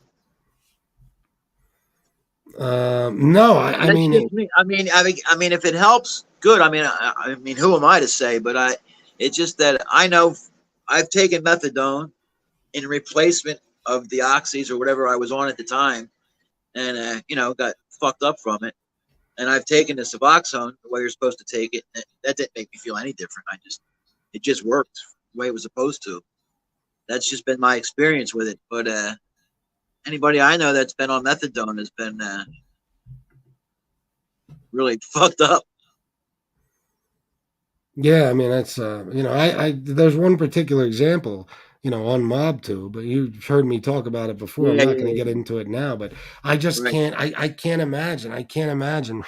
No, I mean, if it helps, good. I mean, who am I to say? But it's just that I know I've taken methadone in replacement of the oxys or whatever I was on at the time, and got fucked up from it. And I've taken the Suboxone the way you're supposed to take it. That didn't make me feel any different. It just worked the way it was supposed to. That's just been my experience with it. But anybody I know that's been on methadone has been really fucked up. Yeah, I mean, that's, there's one particular example on MobTube, but you've heard me talk about it before. I'm Yeah, not yeah, going to get yeah. into it now, but I just Right. can't. I can't imagine. I can't imagine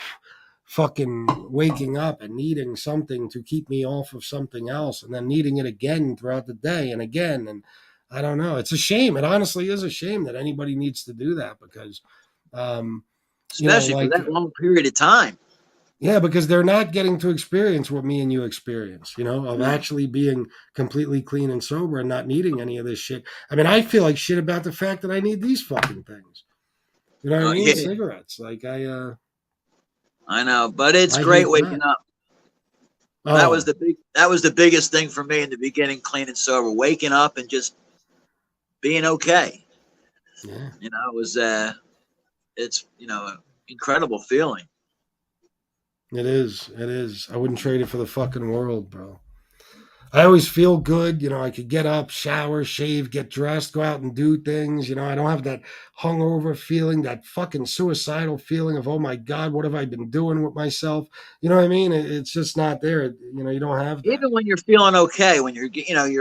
fucking waking up and needing something to keep me off of something else, and then needing it again throughout the day and again. And I don't know. It's a shame. It honestly is a shame that anybody needs to do that because, um, Especially for like that long period of time. yeah, because they're not getting to experience what me and you experience, of Yeah. actually being completely clean and sober and not needing any of this shit. I mean, I feel like shit about the fact that I need these fucking things. You know what I mean? Yeah, Cigarettes. Like I know, but it's I great hate waking that. up. Oh, That was the biggest thing for me in the beginning, clean and sober, waking up and just being okay. yeah. It was it's an incredible feeling. It is. It is. I wouldn't trade it for the fucking world, bro. I always feel good. I could get up, shower, shave, get dressed, go out and do things. I don't have that hungover feeling, that fucking suicidal feeling of, oh my God, what have I been doing with myself? You know what I mean? It's just not there. You don't have that. Even when you're feeling okay, when you're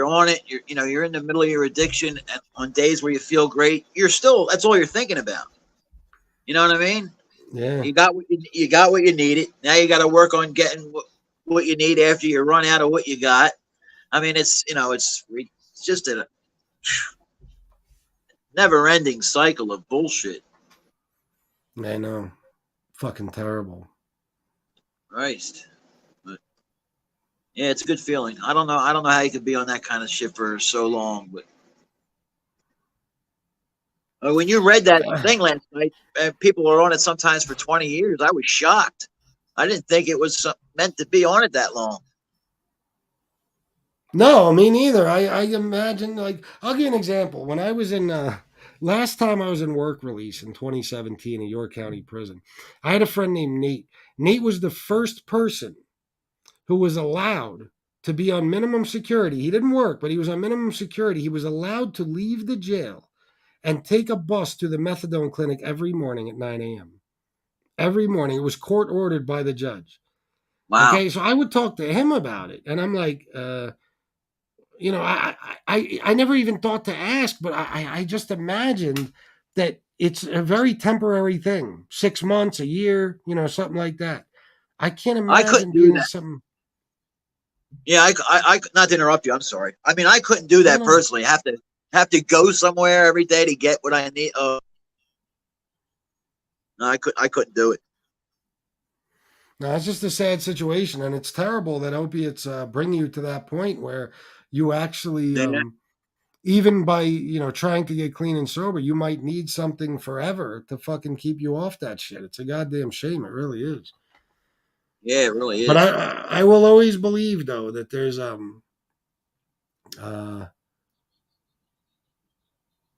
on it, you're in the middle of your addiction, and on days where you feel great, that's all you're thinking about. You know what I mean? Yeah. You got what you needed. Now you got to work on getting what you need after you run out of what you got. I mean, it's just a never-ending cycle of bullshit. I know. Fucking terrible. Christ. But yeah, it's a good feeling. I don't know how you could be on that kind of shit for so long, but when you read that thing last night, people were on it sometimes for 20 years. I was shocked. I didn't think it was meant to be on it that long. No, me neither. I imagine, like, I'll give you an example. When I was in, last time I was in work release in 2017 in York County Prison, I had a friend named Nate. Nate was the first person who was allowed to be on minimum security. He didn't work, but he was on minimum security. He was allowed to leave the jail and take a bus to the methadone clinic every morning at 9 a.m. Every morning. It was court ordered by the judge. Wow. Okay, so I would talk to him about it, and I'm like, I never even thought to ask, but I just imagined that it's a very temporary thing, 6 months, a year, something like that. I can't I imagine couldn't do being that. something. Yeah, I not to interrupt you. I'm sorry. I mean, I couldn't do that No. personally. Have to go somewhere every day to get what I need. No, I couldn't do it. No, it's just a sad situation, and it's terrible that opiates bring you to that point where you actually, even by trying to get clean and sober, you might need something forever to fucking keep you off that shit. It's a goddamn shame. It really is. Yeah, it really is. But I will always believe though that there's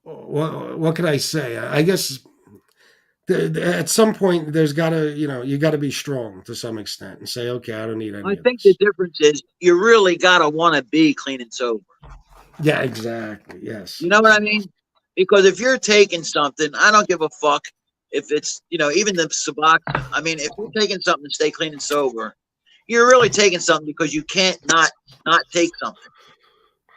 what can I say? I guess at some point there's gotta you gotta be strong to some extent and say, okay, I don't need any I of think this. the difference is you really gotta want to be clean and sober. Yeah, exactly. Yes. You know what I mean? Because if you're taking something, I don't give a fuck if it's even the Suboxone. I mean, if you're taking something to stay clean and sober, you're really taking something because you can't not take something.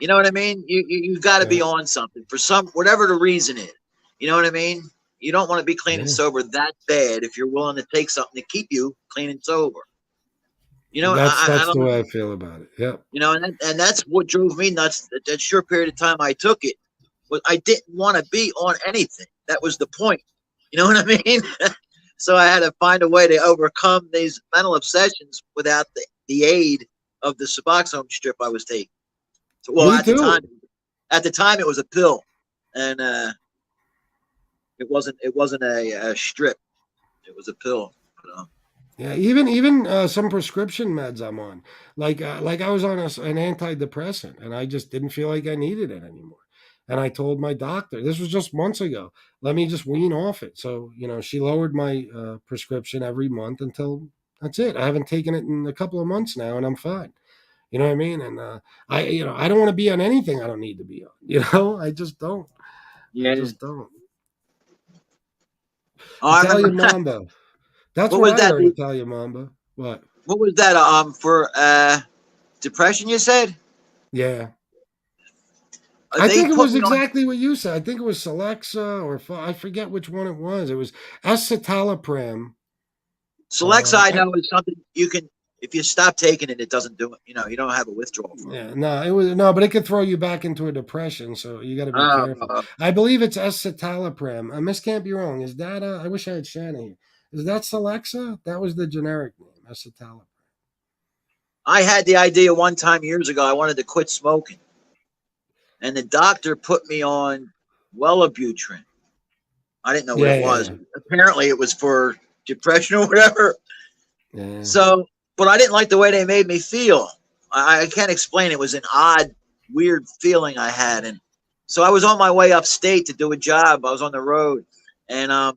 You know what I mean? You've got to be on something for whatever the reason is. You know what I mean? You don't want to be clean and sober that bad if you're willing to take something to keep you clean and sober. That's I don't the way know. I feel about it. Yep. And that's what drove me nuts. That short period of time I took it was I didn't want to be on anything. That was the point. You know what I mean? So I had to find a way to overcome these mental obsessions without the aid of the Suboxone strip I was taking. So, well, Me at too. the time it was a pill, and it wasn't a strip. It was a pill. Yeah, even some prescription meds I'm on, like I was on an antidepressant, and I just didn't feel like I needed it anymore. And I told my doctor, this was just months ago, let me just wean off it. So she lowered my prescription every month until that's it. I haven't taken it in a couple of months now, and I'm fine. You know what I mean? And I don't want to be on anything I don't need to be on. I just don't. Yeah. I just don't. Oh, Italian Mamba. That's what I heard. Italian Mamba. What? What was that? For depression, you said? Yeah. I think it put was me on exactly what you said. I think it was Celexa or I forget which one it was. It was escitalopram. Celexa. I I- know is something you can, if you stop taking it, it doesn't do it. You know, you don't have a withdrawal from it. Yeah, no, it was no, but it could throw you back into a depression, so you got to be careful. I believe it's escitalopram. Miss can't be wrong. Is that? I wish I had Shannon here. Is that Celexa? That was the generic name, escitalopram. I had the idea one time years ago. I wanted to quit smoking, and the doctor put me on Wellibutrin. I didn't know what it was. Yeah. Apparently, it was for depression or whatever. Yeah. So, but I didn't like the way they made me feel. I can't explain. It was an odd, weird feeling I had, and so I was on my way upstate to do a job. I was on the road, and I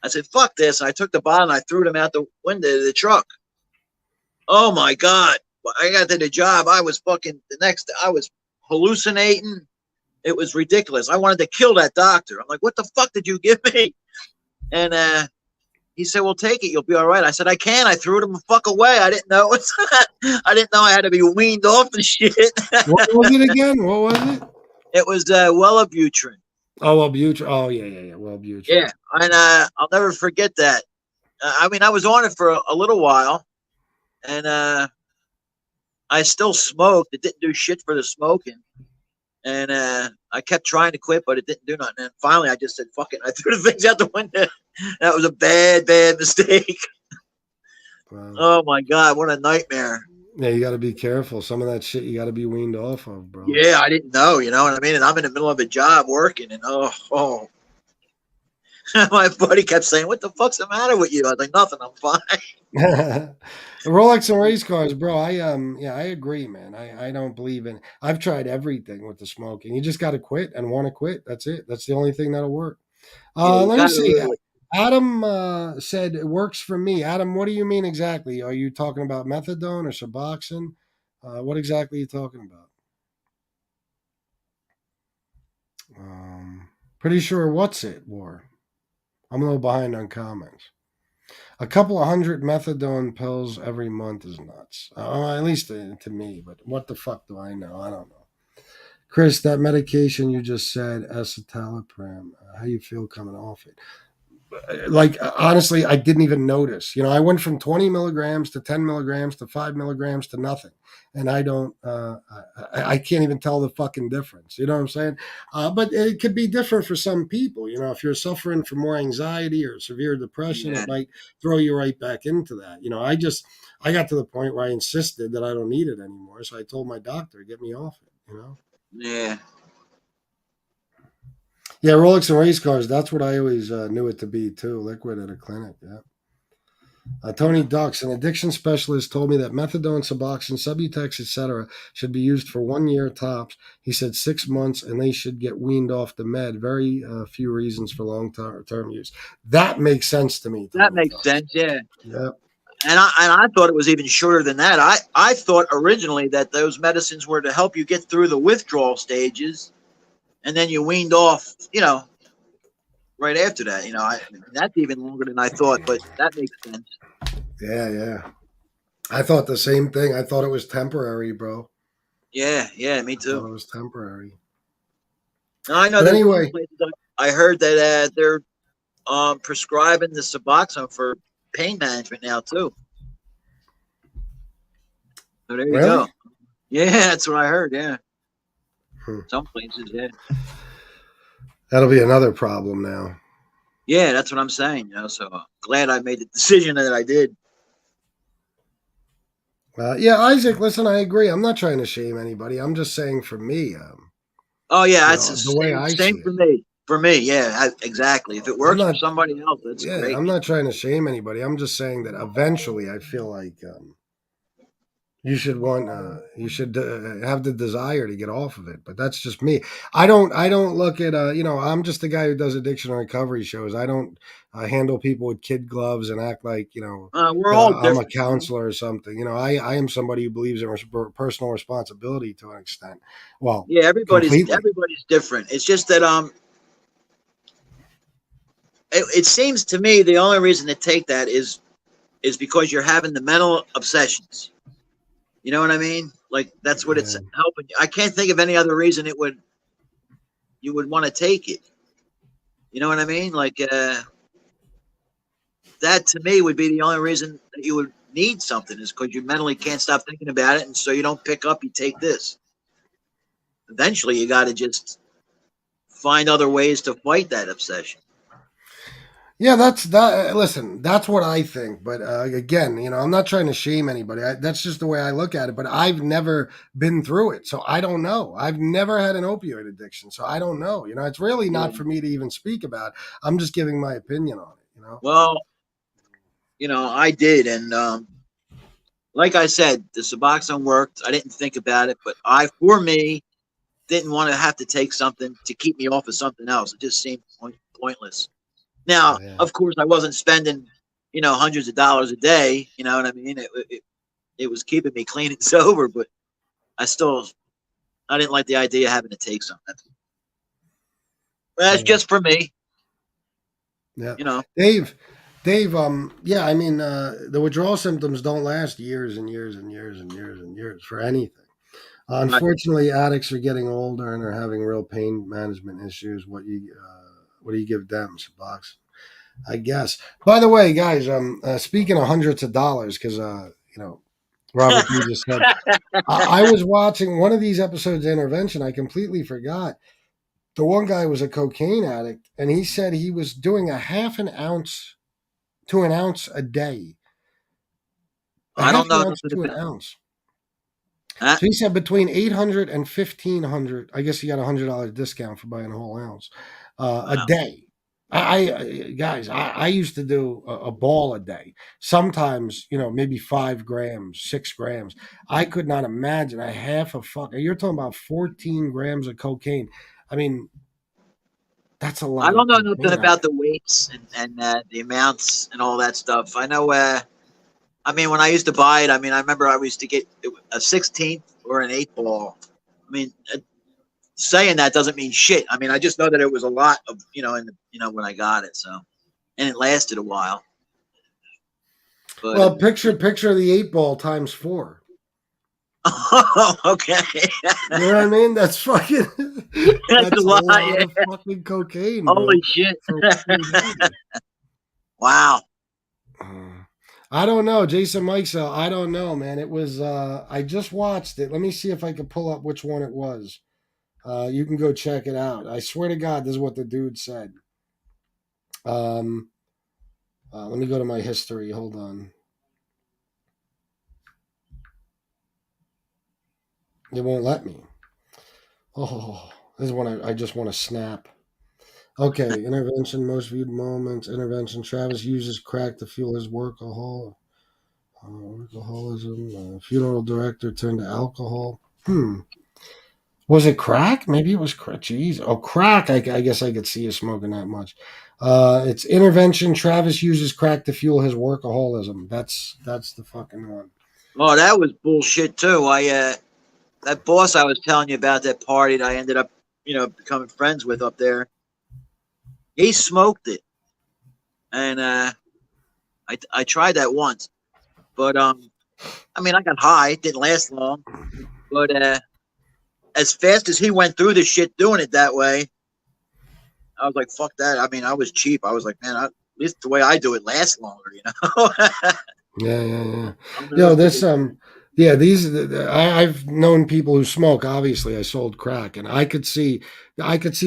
said, "Fuck this!" And I took the bottle and I threw them out the window of the truck. Oh my God! I got to the job. I was fucking I was hallucinating. It was ridiculous. I wanted to kill that doctor. I'm like, "What the fuck did you give me?" And he said, "Well, take it. You'll be all right." I said, "I can't." I threw them the fuck away. I didn't know it. I didn't know I had to be weaned off the shit. What was it again? What was it? It was Wellibutrin. Oh, Wellbutrin. Oh, yeah. Wellbutrin. Yeah, and I'll never forget that. I mean, I was on it for a little while, and I still smoked. It didn't do shit for the smoking, and I kept trying to quit, but it didn't do nothing. And finally, I just said, "Fuck it." I threw the things out the window. That was a bad mistake. Wow. Oh my God, what a nightmare. Yeah, you got to be careful. Some of that shit you got to be weaned off of, bro. Yeah, I didn't know, you know what I mean? And I'm in the middle of a job working, and oh. My buddy kept saying, "What the fuck's the matter with you?" I was like, "Nothing, I'm fine." Rolex and race cars, bro. I agree, man. I don't believe in. I've tried everything with the smoking. You just got to quit and want to quit. That's it. That's the only thing that'll work. Let me see. Really. Adam said it works for me. Adam, what do you mean exactly? Are you talking about methadone or Suboxone? What exactly are you talking about? Pretty sure what's it, War? I'm a little behind on comments. A couple of 100 methadone pills every month is nuts. At least to me, but what the fuck do I know? I don't know. Chris, that medication you just said, escitalopram, how you feel coming off it? Like, honestly, I didn't even notice. You know, I went from 20 milligrams to 10 milligrams to 5 milligrams to nothing. And I don't, I can't even tell the fucking difference. You know what I'm saying? But it could be different for some people. You know, if you're suffering from more anxiety or severe depression, it might throw you right back into that. You know, I got to the point where I insisted that I don't need it anymore. So I told my doctor, get me off it, you know? Yeah. Yeah, Rolex and race cars. That's what I always knew it to be too. Liquid at a clinic. Yeah. Tony Ducks, an addiction specialist, told me that methadone, Suboxone, Subutex, etc., should be used for 1 year tops. He said 6 months, and they should get weaned off the med. Very few reasons for long-term use. That makes sense to me. That makes sense. Yeah. Yeah. And I thought it was even shorter than that. I thought originally that those medicines were to help you get through the withdrawal stages, and then you weaned off, you know, right after that. You know, that's even longer than I thought, but that makes sense. Yeah. I thought the same thing. I thought it was temporary, bro. Yeah, me I too. thought it was temporary. And I know. But anyway, I heard that they're prescribing the Suboxone for pain management now too. So there you go. Yeah, that's what I heard. Yeah. Some places, yeah. That'll be another problem now. Yeah, that's what I'm saying. You know, so glad I made the decision that I did. Yeah, Isaac, listen, I agree. I'm not trying to shame anybody. I'm just saying for me. Oh, yeah, that's the way I same see for me. For me, yeah, exactly. If it works for somebody else, that's great. I'm not trying to shame anybody. I'm just saying that eventually I feel like you should have the desire to get off of it, but that's just me. I don't look at I'm just the guy who does addiction recovery shows. I don't handle people with kid gloves and act like we're all I'm a counselor or something. I am somebody who believes in personal responsibility to an extent. Well, yeah, everybody's completely. different. It's just that it seems to me the only reason to take that is because you're having the mental obsessions. You know what I mean? Like that's what it's helping you. I can't think of any other reason it would you would want to take it. You know what I mean? Like that to me would be the only reason that you would need something is because you mentally can't stop thinking about it, and so you don't pick up. You take this. Eventually, you got to just find other ways to fight that obsession. Yeah, that's that. Listen, that's what I think. But again, I'm not trying to shame anybody. That's just the way I look at it. But I've never been through it, so I don't know. I've never had an opioid addiction, so I don't know. It's really not for me to even speak about. I'm just giving my opinion on it. Well, I did, and like I said, the Suboxone worked. I didn't think about it, but for me, didn't want to have to take something to keep me off of something else. It just seemed pointless. Now, of course, I wasn't spending, hundreds of dollars a day. You know what I mean? It was keeping me clean and sober, but I didn't like the idea of having to take something. That's just for me. Yeah. Dave, yeah, I mean, the withdrawal symptoms don't last years and years and years and years and years for anything. Unfortunately, addicts are getting older and are having real pain management issues. What do you give them? Suboxone, I guess. By the way, guys, speaking of hundreds of dollars, because Robert, you just said I was watching one of these episodes of Intervention. I completely forgot. The one guy was a cocaine addict, and he said he was doing a half an ounce to an ounce a day. I don't know. To an ounce. So he said between $800 and $1,500. I guess he got $100 discount for buying a whole ounce a day. I used to do a ball a day. Sometimes, maybe 5 grams, 6 grams. I could not imagine a half a fuck. You're talking about 14 grams of cocaine. I mean, that's a lot. I don't know nothing about the weights and the amounts and all that stuff. I know. When I used to buy it, I remember I used to get a 16th or an 8 ball. Saying that doesn't mean shit. I just know that it was a lot of, when I got it. So, and it lasted a while. But, well, picture the 8 ball times 4. Oh, okay. You know what I mean? That's fucking. That's a lot of fucking cocaine. Holy shit! Wow. I don't know, Jason Mikesell. I don't know, man. It was. I just watched it. Let me see if I can pull up which one it was. You can go check it out. I swear to God, this is what the dude said. Let me go to my history. Hold on. It won't let me. Oh, this is one I just want to snap. Okay, Intervention, most viewed moments. Intervention, Travis uses crack to fuel his workaholism. Funeral director turned to alcohol. Was it crack? Maybe it was crack. Jeez. Oh, crack. I guess I could see you smoking that much. It's Intervention, Travis uses crack to fuel his workaholism. That's the fucking one. Oh, that was bullshit too. That boss I was telling you about, that party that I ended up, becoming friends with up there, he smoked it. And I tried that once. But, I got high. It didn't last long. But as fast as he went through the shit doing it that way, I was like, fuck that. I was cheap. I was like, man, at least the way I do it lasts longer, Yeah. This yeah, I've known people who smoke. Obviously, I sold crack, and I could see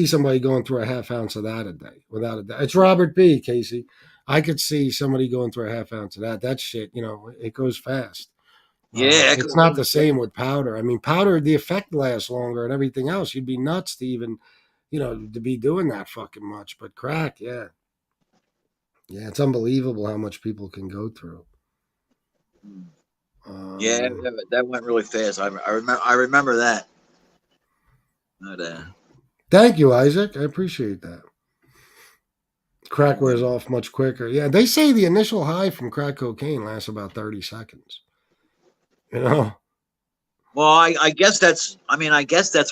somebody going through a half ounce of that a day, without a doubt. It's Robert B. Casey. I could see somebody going through a half ounce of that. That shit, it goes fast. Yeah, it's not the same with powder. Powder, the effect lasts longer, and everything else. You'd be nuts to even, to be doing that fucking much. But crack, yeah, it's unbelievable how much people can go through. Yeah, that went really fast. I remember that. But, thank you, Isaac. I appreciate that. Crack wears off much quicker. Yeah, they say the initial high from crack cocaine lasts about 30 seconds. Well, I guess that's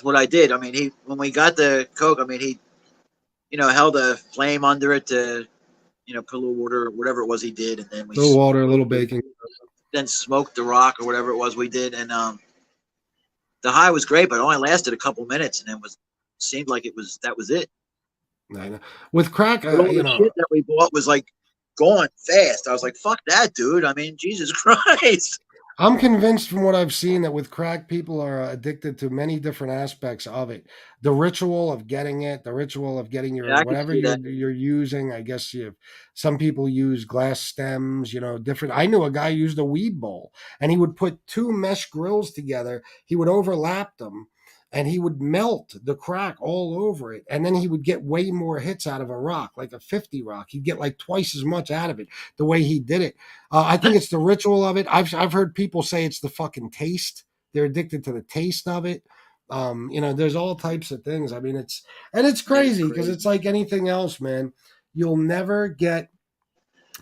what I did. When we got the coke, he, held a flame under it to, put a little water, whatever it was he did, and then a little water, a little baking. Then smoked the rock or whatever it was we did, and the high was great, but it only lasted a couple minutes, and then was seemed like that was it. I know. With crack, But all you the know, shit that we bought was like going fast. I was like, fuck that, dude. I mean, Jesus Christ. I'm convinced from what I've seen that with crack, people are addicted to many different aspects of it. The ritual of getting it, the ritual of getting your Yeah, I can whatever see that. you're using. I guess some people use glass stems, different. I knew a guy used a weed bowl, and he would put two mesh grills together. He would overlap them, and he would melt the crack all over it, and then he would get way more hits out of a rock, like a 50 rock. He'd get like twice as much out of it the way he did it. I think it's the ritual of it. I've heard people say it's the fucking taste. They're addicted to the taste of it. There's all types of things. I mean, it's crazy because it's like anything else, man. You'll never get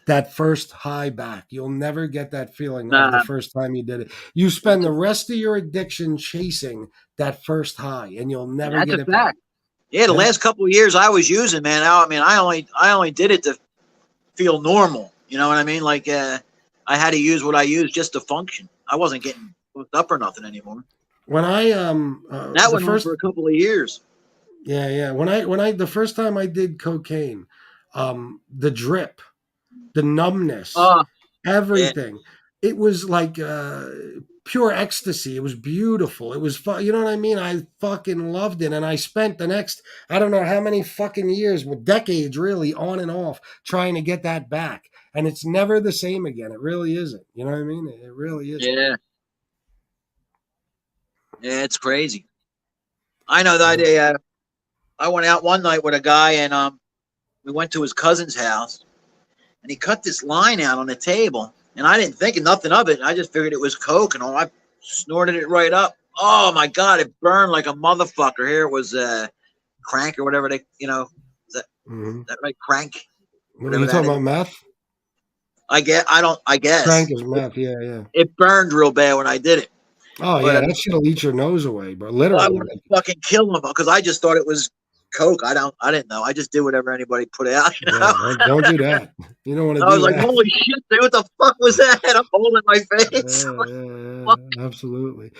that first high back. You'll never get that feeling of the first time you did it. You spend the rest of your addiction chasing that first high, and you'll never get it back. Yeah, the last couple of years I was using, man. I only did it to feel normal. You know what I mean? Like I had to use what I used just to function. I wasn't getting hooked up or nothing anymore. When I that went on for a couple of years. Yeah. When I the first time I did cocaine, the drip, the numbness, everything. Yeah. It was like pure ecstasy. It was beautiful. It was fun. You know what I mean? I fucking loved it. And I spent the next, I don't know how many fucking years, decades really, on and off, trying to get that back. And it's never the same again. It really isn't. You know what I mean? It really isn't. Yeah. Yeah, it's crazy. I know that I went out one night with a guy, and we went to his cousin's house, and he cut this line out on the table, and I didn't think nothing of it. I just figured it was coke, and I snorted it right up. Oh my God, it burned like a motherfucker. Here it was crank or whatever is that right? Crank. What are you talking about, meth? I guess. Crank is meth, yeah. It burned real bad when I did it. Oh, yeah, that shit'll eat your nose away, bro. Literally. I would fucking kill him because I just thought it was coke. I didn't know. I just did whatever anybody put out. Yeah, don't do that. You don't want to do that. I was like, holy shit, dude, what the fuck was that? I'm holding my face. Yeah, absolutely.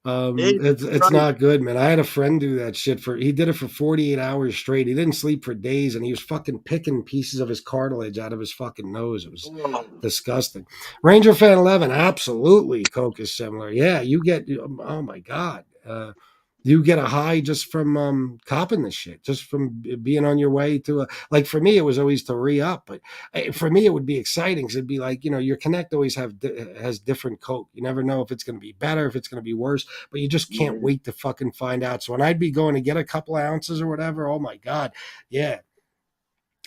It's not good, man. I had a friend do that shit he did it for 48 hours straight. He didn't sleep for days, and he was fucking picking pieces of his cartilage out of his fucking nose. It was disgusting. Ranger Fan 11, absolutely. Coke is similar. Yeah, you get, oh my God. You get a high just from copping this shit, just from being on your way to like for me, it was always to re-up. But for me, it would be exciting because it'd be like, your Connect always has different coke. You never know if it's going to be better, if it's going to be worse, but you just can't wait to fucking find out. So when I'd be going to get a couple of ounces or whatever, oh my God. Yeah.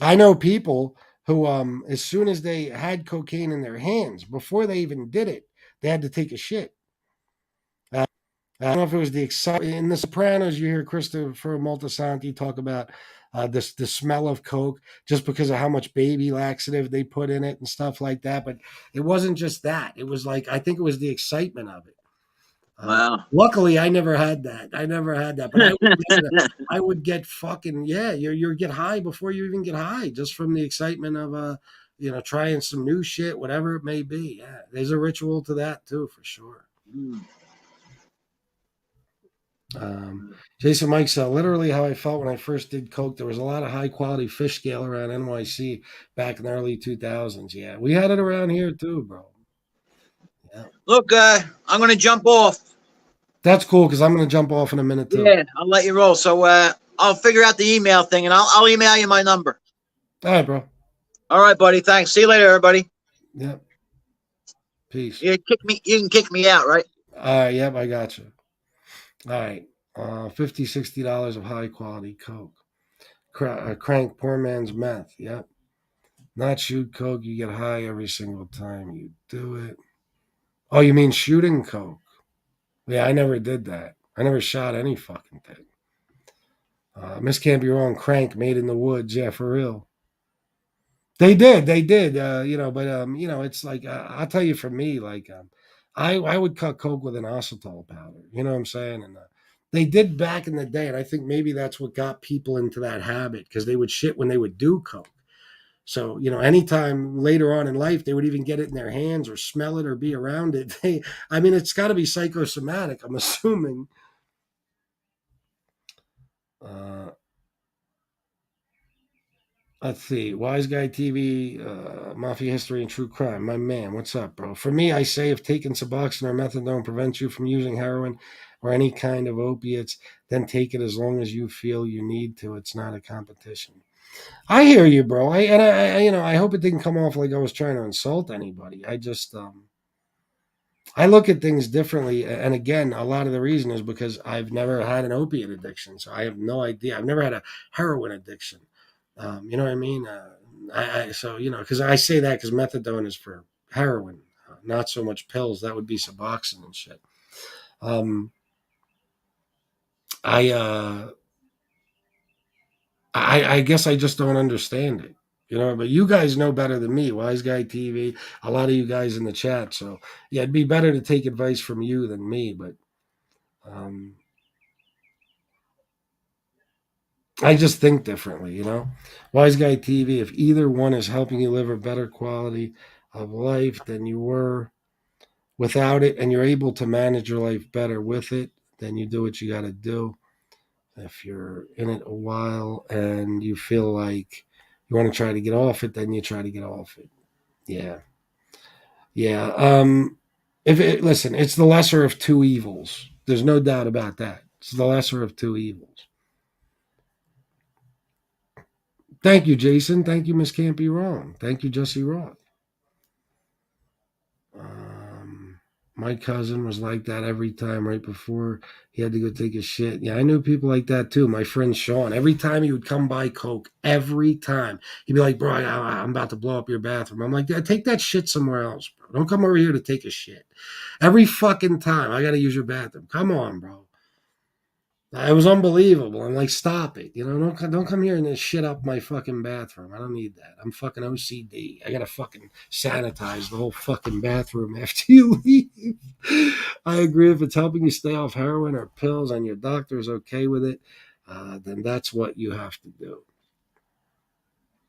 I know people who, as soon as they had cocaine in their hands, before they even did it, they had to take a shit. I don't know if it was the excitement. In The Sopranos, you hear Christopher Moltisanti talk about the smell of coke just because of how much baby laxative they put in it and stuff like that. But it wasn't just that. It was like, I think it was the excitement of it. Wow. Luckily, I never had that. But I would get fucking, you get high before you even get high just from the excitement of, trying some new shit, whatever it may be. Yeah, there's a ritual to that too, for sure. Jason Mike said, literally how I felt when I first did coke. There was a lot of high quality fish scale around NYC back in the early 2000s. Yeah, we had it around here too, bro. Yeah. Look, I'm going to jump off. That's cool because I'm going to jump off in a minute too. Yeah, I'll let you roll. So I'll figure out the email thing and I'll email you my number. All right, bro. All right, buddy. Thanks. See you later, everybody. Yep. Peace. You can kick me out, right? Yep, I got you. All right, $50-$60 of high quality coke. Crank, poor man's meth. Yep. Not shoot coke. You get high every single time you do it. Oh, you mean shooting coke? Yeah, I never did that. I never shot any fucking thing. Miss Can't Be Wrong. Crank, made in the woods. Yeah, for real. They did. But it's like I'll tell you, for me, like. I would cut coke with an isotyl powder. You know what I'm saying? And they did back in the day, and I think maybe that's what got people into that habit because they would shit when they would do coke. So, anytime later on in life, they would even get it in their hands or smell it or be around it. It's got to be psychosomatic, I'm assuming. Let's see. Wise Guy TV, Mafia History and True Crime. My man, what's up, bro? For me, I say if taking Suboxone or methadone prevents you from using heroin or any kind of opiates, then take it as long as you feel you need to. It's not a competition. I hear you, bro. I hope it didn't come off like I was trying to insult anybody. I look at things differently. And again, a lot of the reason is because I've never had an opiate addiction. So I have no idea. I've never had a heroin addiction. You know what I mean? Because I say that because methadone is for heroin, not so much pills. That would be Suboxone and shit. I guess I just don't understand it. But you guys know better than me. Wise Guy TV, a lot of you guys in the chat. So yeah, it'd be better to take advice from you than me. But I just think differently. Wise Guy TV. If either one is helping you live a better quality of life than you were without it, and you're able to manage your life better with it, then you do what you got to do. If you're in it a while and you feel like you want to try to get off it, then you try to get off it. Yeah. Listen, it's the lesser of two evils. There's no doubt about that. It's the lesser of two evils. Thank you, Jason. Thank you, Miss Can't Be Wrong. Thank you, Jesse Roth. My cousin was like that every time right before he had to go take a shit. Yeah, I knew people like that too. My friend Sean, every time he would come by Coke, every time, he'd be like, bro, I'm about to blow up your bathroom. I'm like, take that shit somewhere else, bro. Don't come over here to take a shit. Every fucking time, I got to use your bathroom. Come on, bro. It was unbelievable. I'm like, stop it. Don't come here and shit up my fucking bathroom. I don't need that. I'm fucking OCD. I gotta fucking sanitize the whole fucking bathroom after you leave. I agree. If it's helping you stay off heroin or pills and your doctor's okay with it, then that's what you have to do.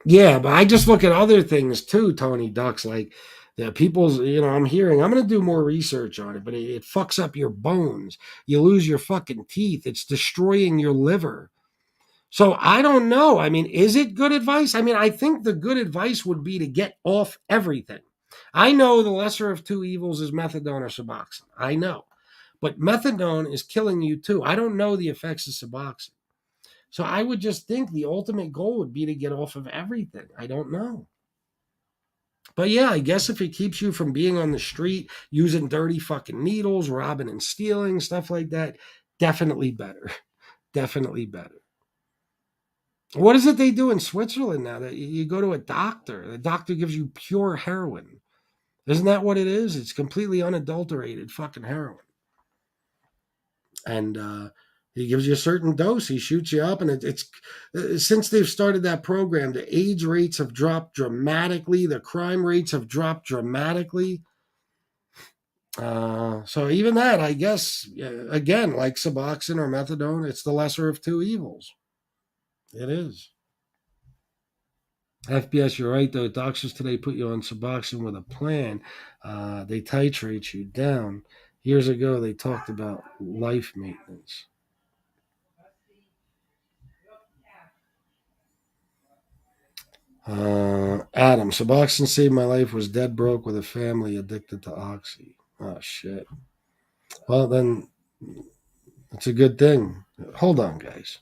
Yeah, but I just look at other things too, Tony Ducks, like the people's, I'm going to do more research on it, but it fucks up your bones. You lose your fucking teeth. It's destroying your liver. So I don't know. I mean, is it good advice? I mean, I think the good advice would be to get off everything. I know the lesser of two evils is methadone or Suboxone. I know. But methadone is killing you too. I don't know the effects of Suboxone. So I would just think the ultimate goal would be to get off of everything. I don't know. But yeah, I guess if it keeps you from being on the street, using dirty fucking needles, robbing and stealing, stuff like that, definitely better. Definitely better. What is it they do in Switzerland now? That you go to a doctor, the doctor gives you pure heroin. Isn't that what it is? It's completely unadulterated fucking heroin. And he gives you a certain dose. He shoots you up, and it's since they've started that program, the AIDS rates have dropped dramatically. The crime rates have dropped dramatically. So even that, I guess, again, like Suboxone or methadone, it's the lesser of two evils. It is. FBS, you're right, though. Doctors today put you on Suboxone with a plan. They titrate you down. Years ago, they talked about life maintenance. Adam, Suboxone saved my life, was dead broke with a family addicted to Oxy. Oh, shit. Well, then, it's a good thing. Hold on, guys.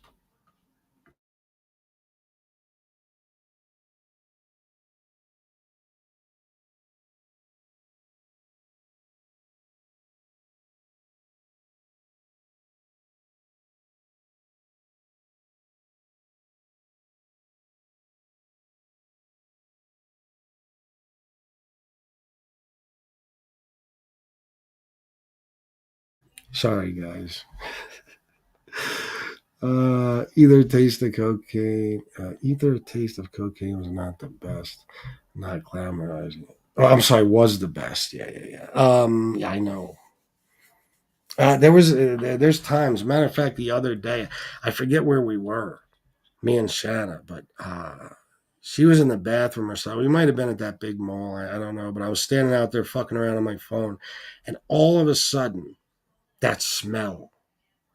Sorry, guys. Either taste of cocaine was not the best. Not glamorizing it. Oh, I'm sorry, was the best. Yeah. Yeah, I know. There's times. Matter of fact, the other day, I forget where we were, me and Shanna, but she was in the bathroom or something. We might have been at that big mall. I don't know, but I was standing out there fucking around on my phone, and all of a sudden, that smell.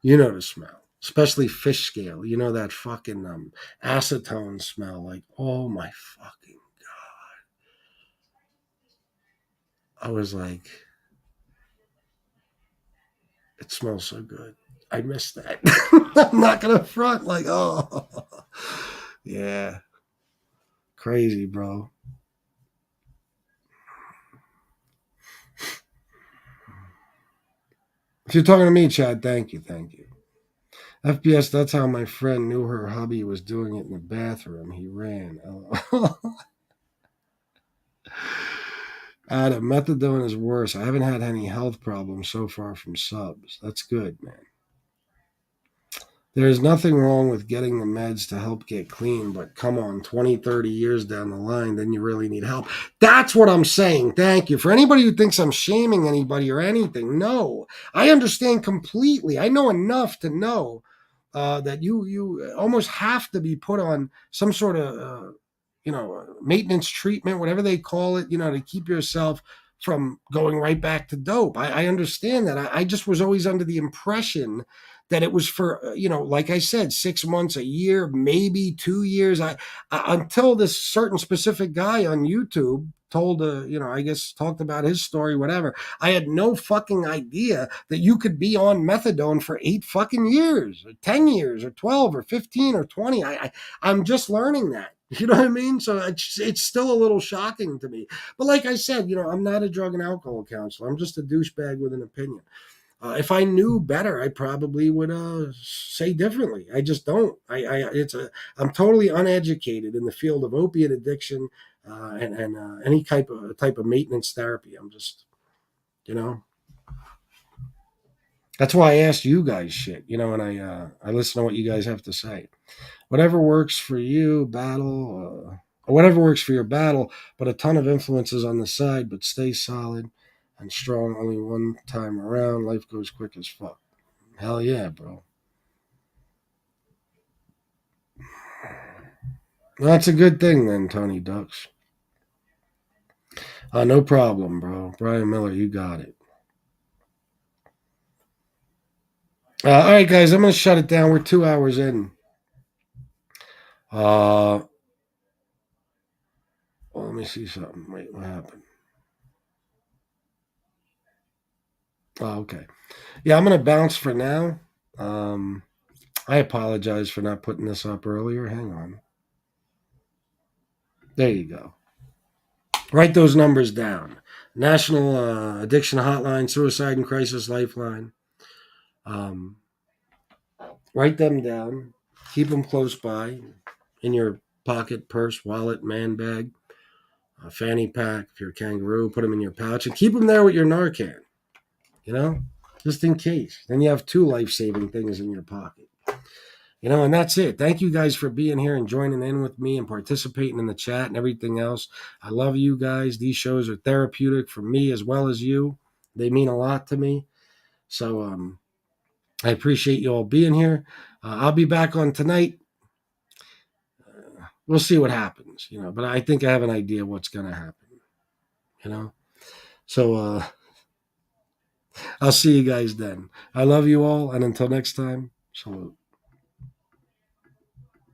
You know the smell. especially fish scale. You know, that fucking acetone smell. Like, oh my fucking God. I was like, it smells so good. I miss that. I'm not going to front. Like, oh, yeah. Crazy, bro. If you're talking to me, Chad, thank you. Thank you. FPS, that's how my friend knew her hubby was doing it in the bathroom. He ran. Adam, methadone is worse. I haven't had any health problems so far from subs. That's good, man. There is nothing wrong with getting the meds to help get clean, but come on, 20, 30 years down the line, then you really need help. That's what I'm saying. Thank you. For anybody who thinks I'm shaming anybody or anything, no. I understand completely. I know enough to know that you almost have to be put on some sort of, maintenance treatment, whatever they call it, to keep yourself from going right back to dope. I understand that. I just was always under the impression that it was for, like I said, 6 months, a year, maybe 2 years. I until this certain specific guy on YouTube told, I guess talked about his story, whatever. I had no fucking idea that you could be on methadone for 8 fucking years, or 10 years, or 12, or 15, or 20. I'm just learning that. You know what I mean? So it's still a little shocking to me. But like I said, I'm not a drug and alcohol counselor. I'm just a douchebag with an opinion. If I knew better, I probably would say differently. I just don't. I'm totally uneducated in the field of opiate addiction and any type of maintenance therapy. I'm just, That's why I asked you guys shit, and I listen to what you guys have to say. Whatever works for you, battle, or whatever works for your battle, but a ton of influences on the side, but stay solid and strong only one time around. Life goes quick as fuck. Hell yeah, bro. Well, that's a good thing then, Tony Ducks. No problem, bro. Brian Miller, you got it. All right, guys, I'm going to shut it down. We're 2 hours in. Well, let me see something. Wait, what happened? Oh, okay. Yeah, I'm going to bounce for now. I apologize for not putting this up earlier. Hang on. There you go. Write those numbers down. National Addiction Hotline, Suicide and Crisis Lifeline. Write them down. Keep them close by in your pocket, purse, wallet, man bag, fanny pack. If you're a kangaroo, put them in your pouch and keep them there with your Narcan, just in case. Then you have 2 life-saving things in your pocket. And that's it. Thank you guys for being here and joining in with me and participating in the chat and everything else. I love you guys. These shows are therapeutic for me as well as you. They mean a lot to me. So I appreciate you all being here. I'll be back on tonight. We'll see what happens, but I think I have an idea what's going to happen, So I'll see you guys then. I love you all. And until next time, salute.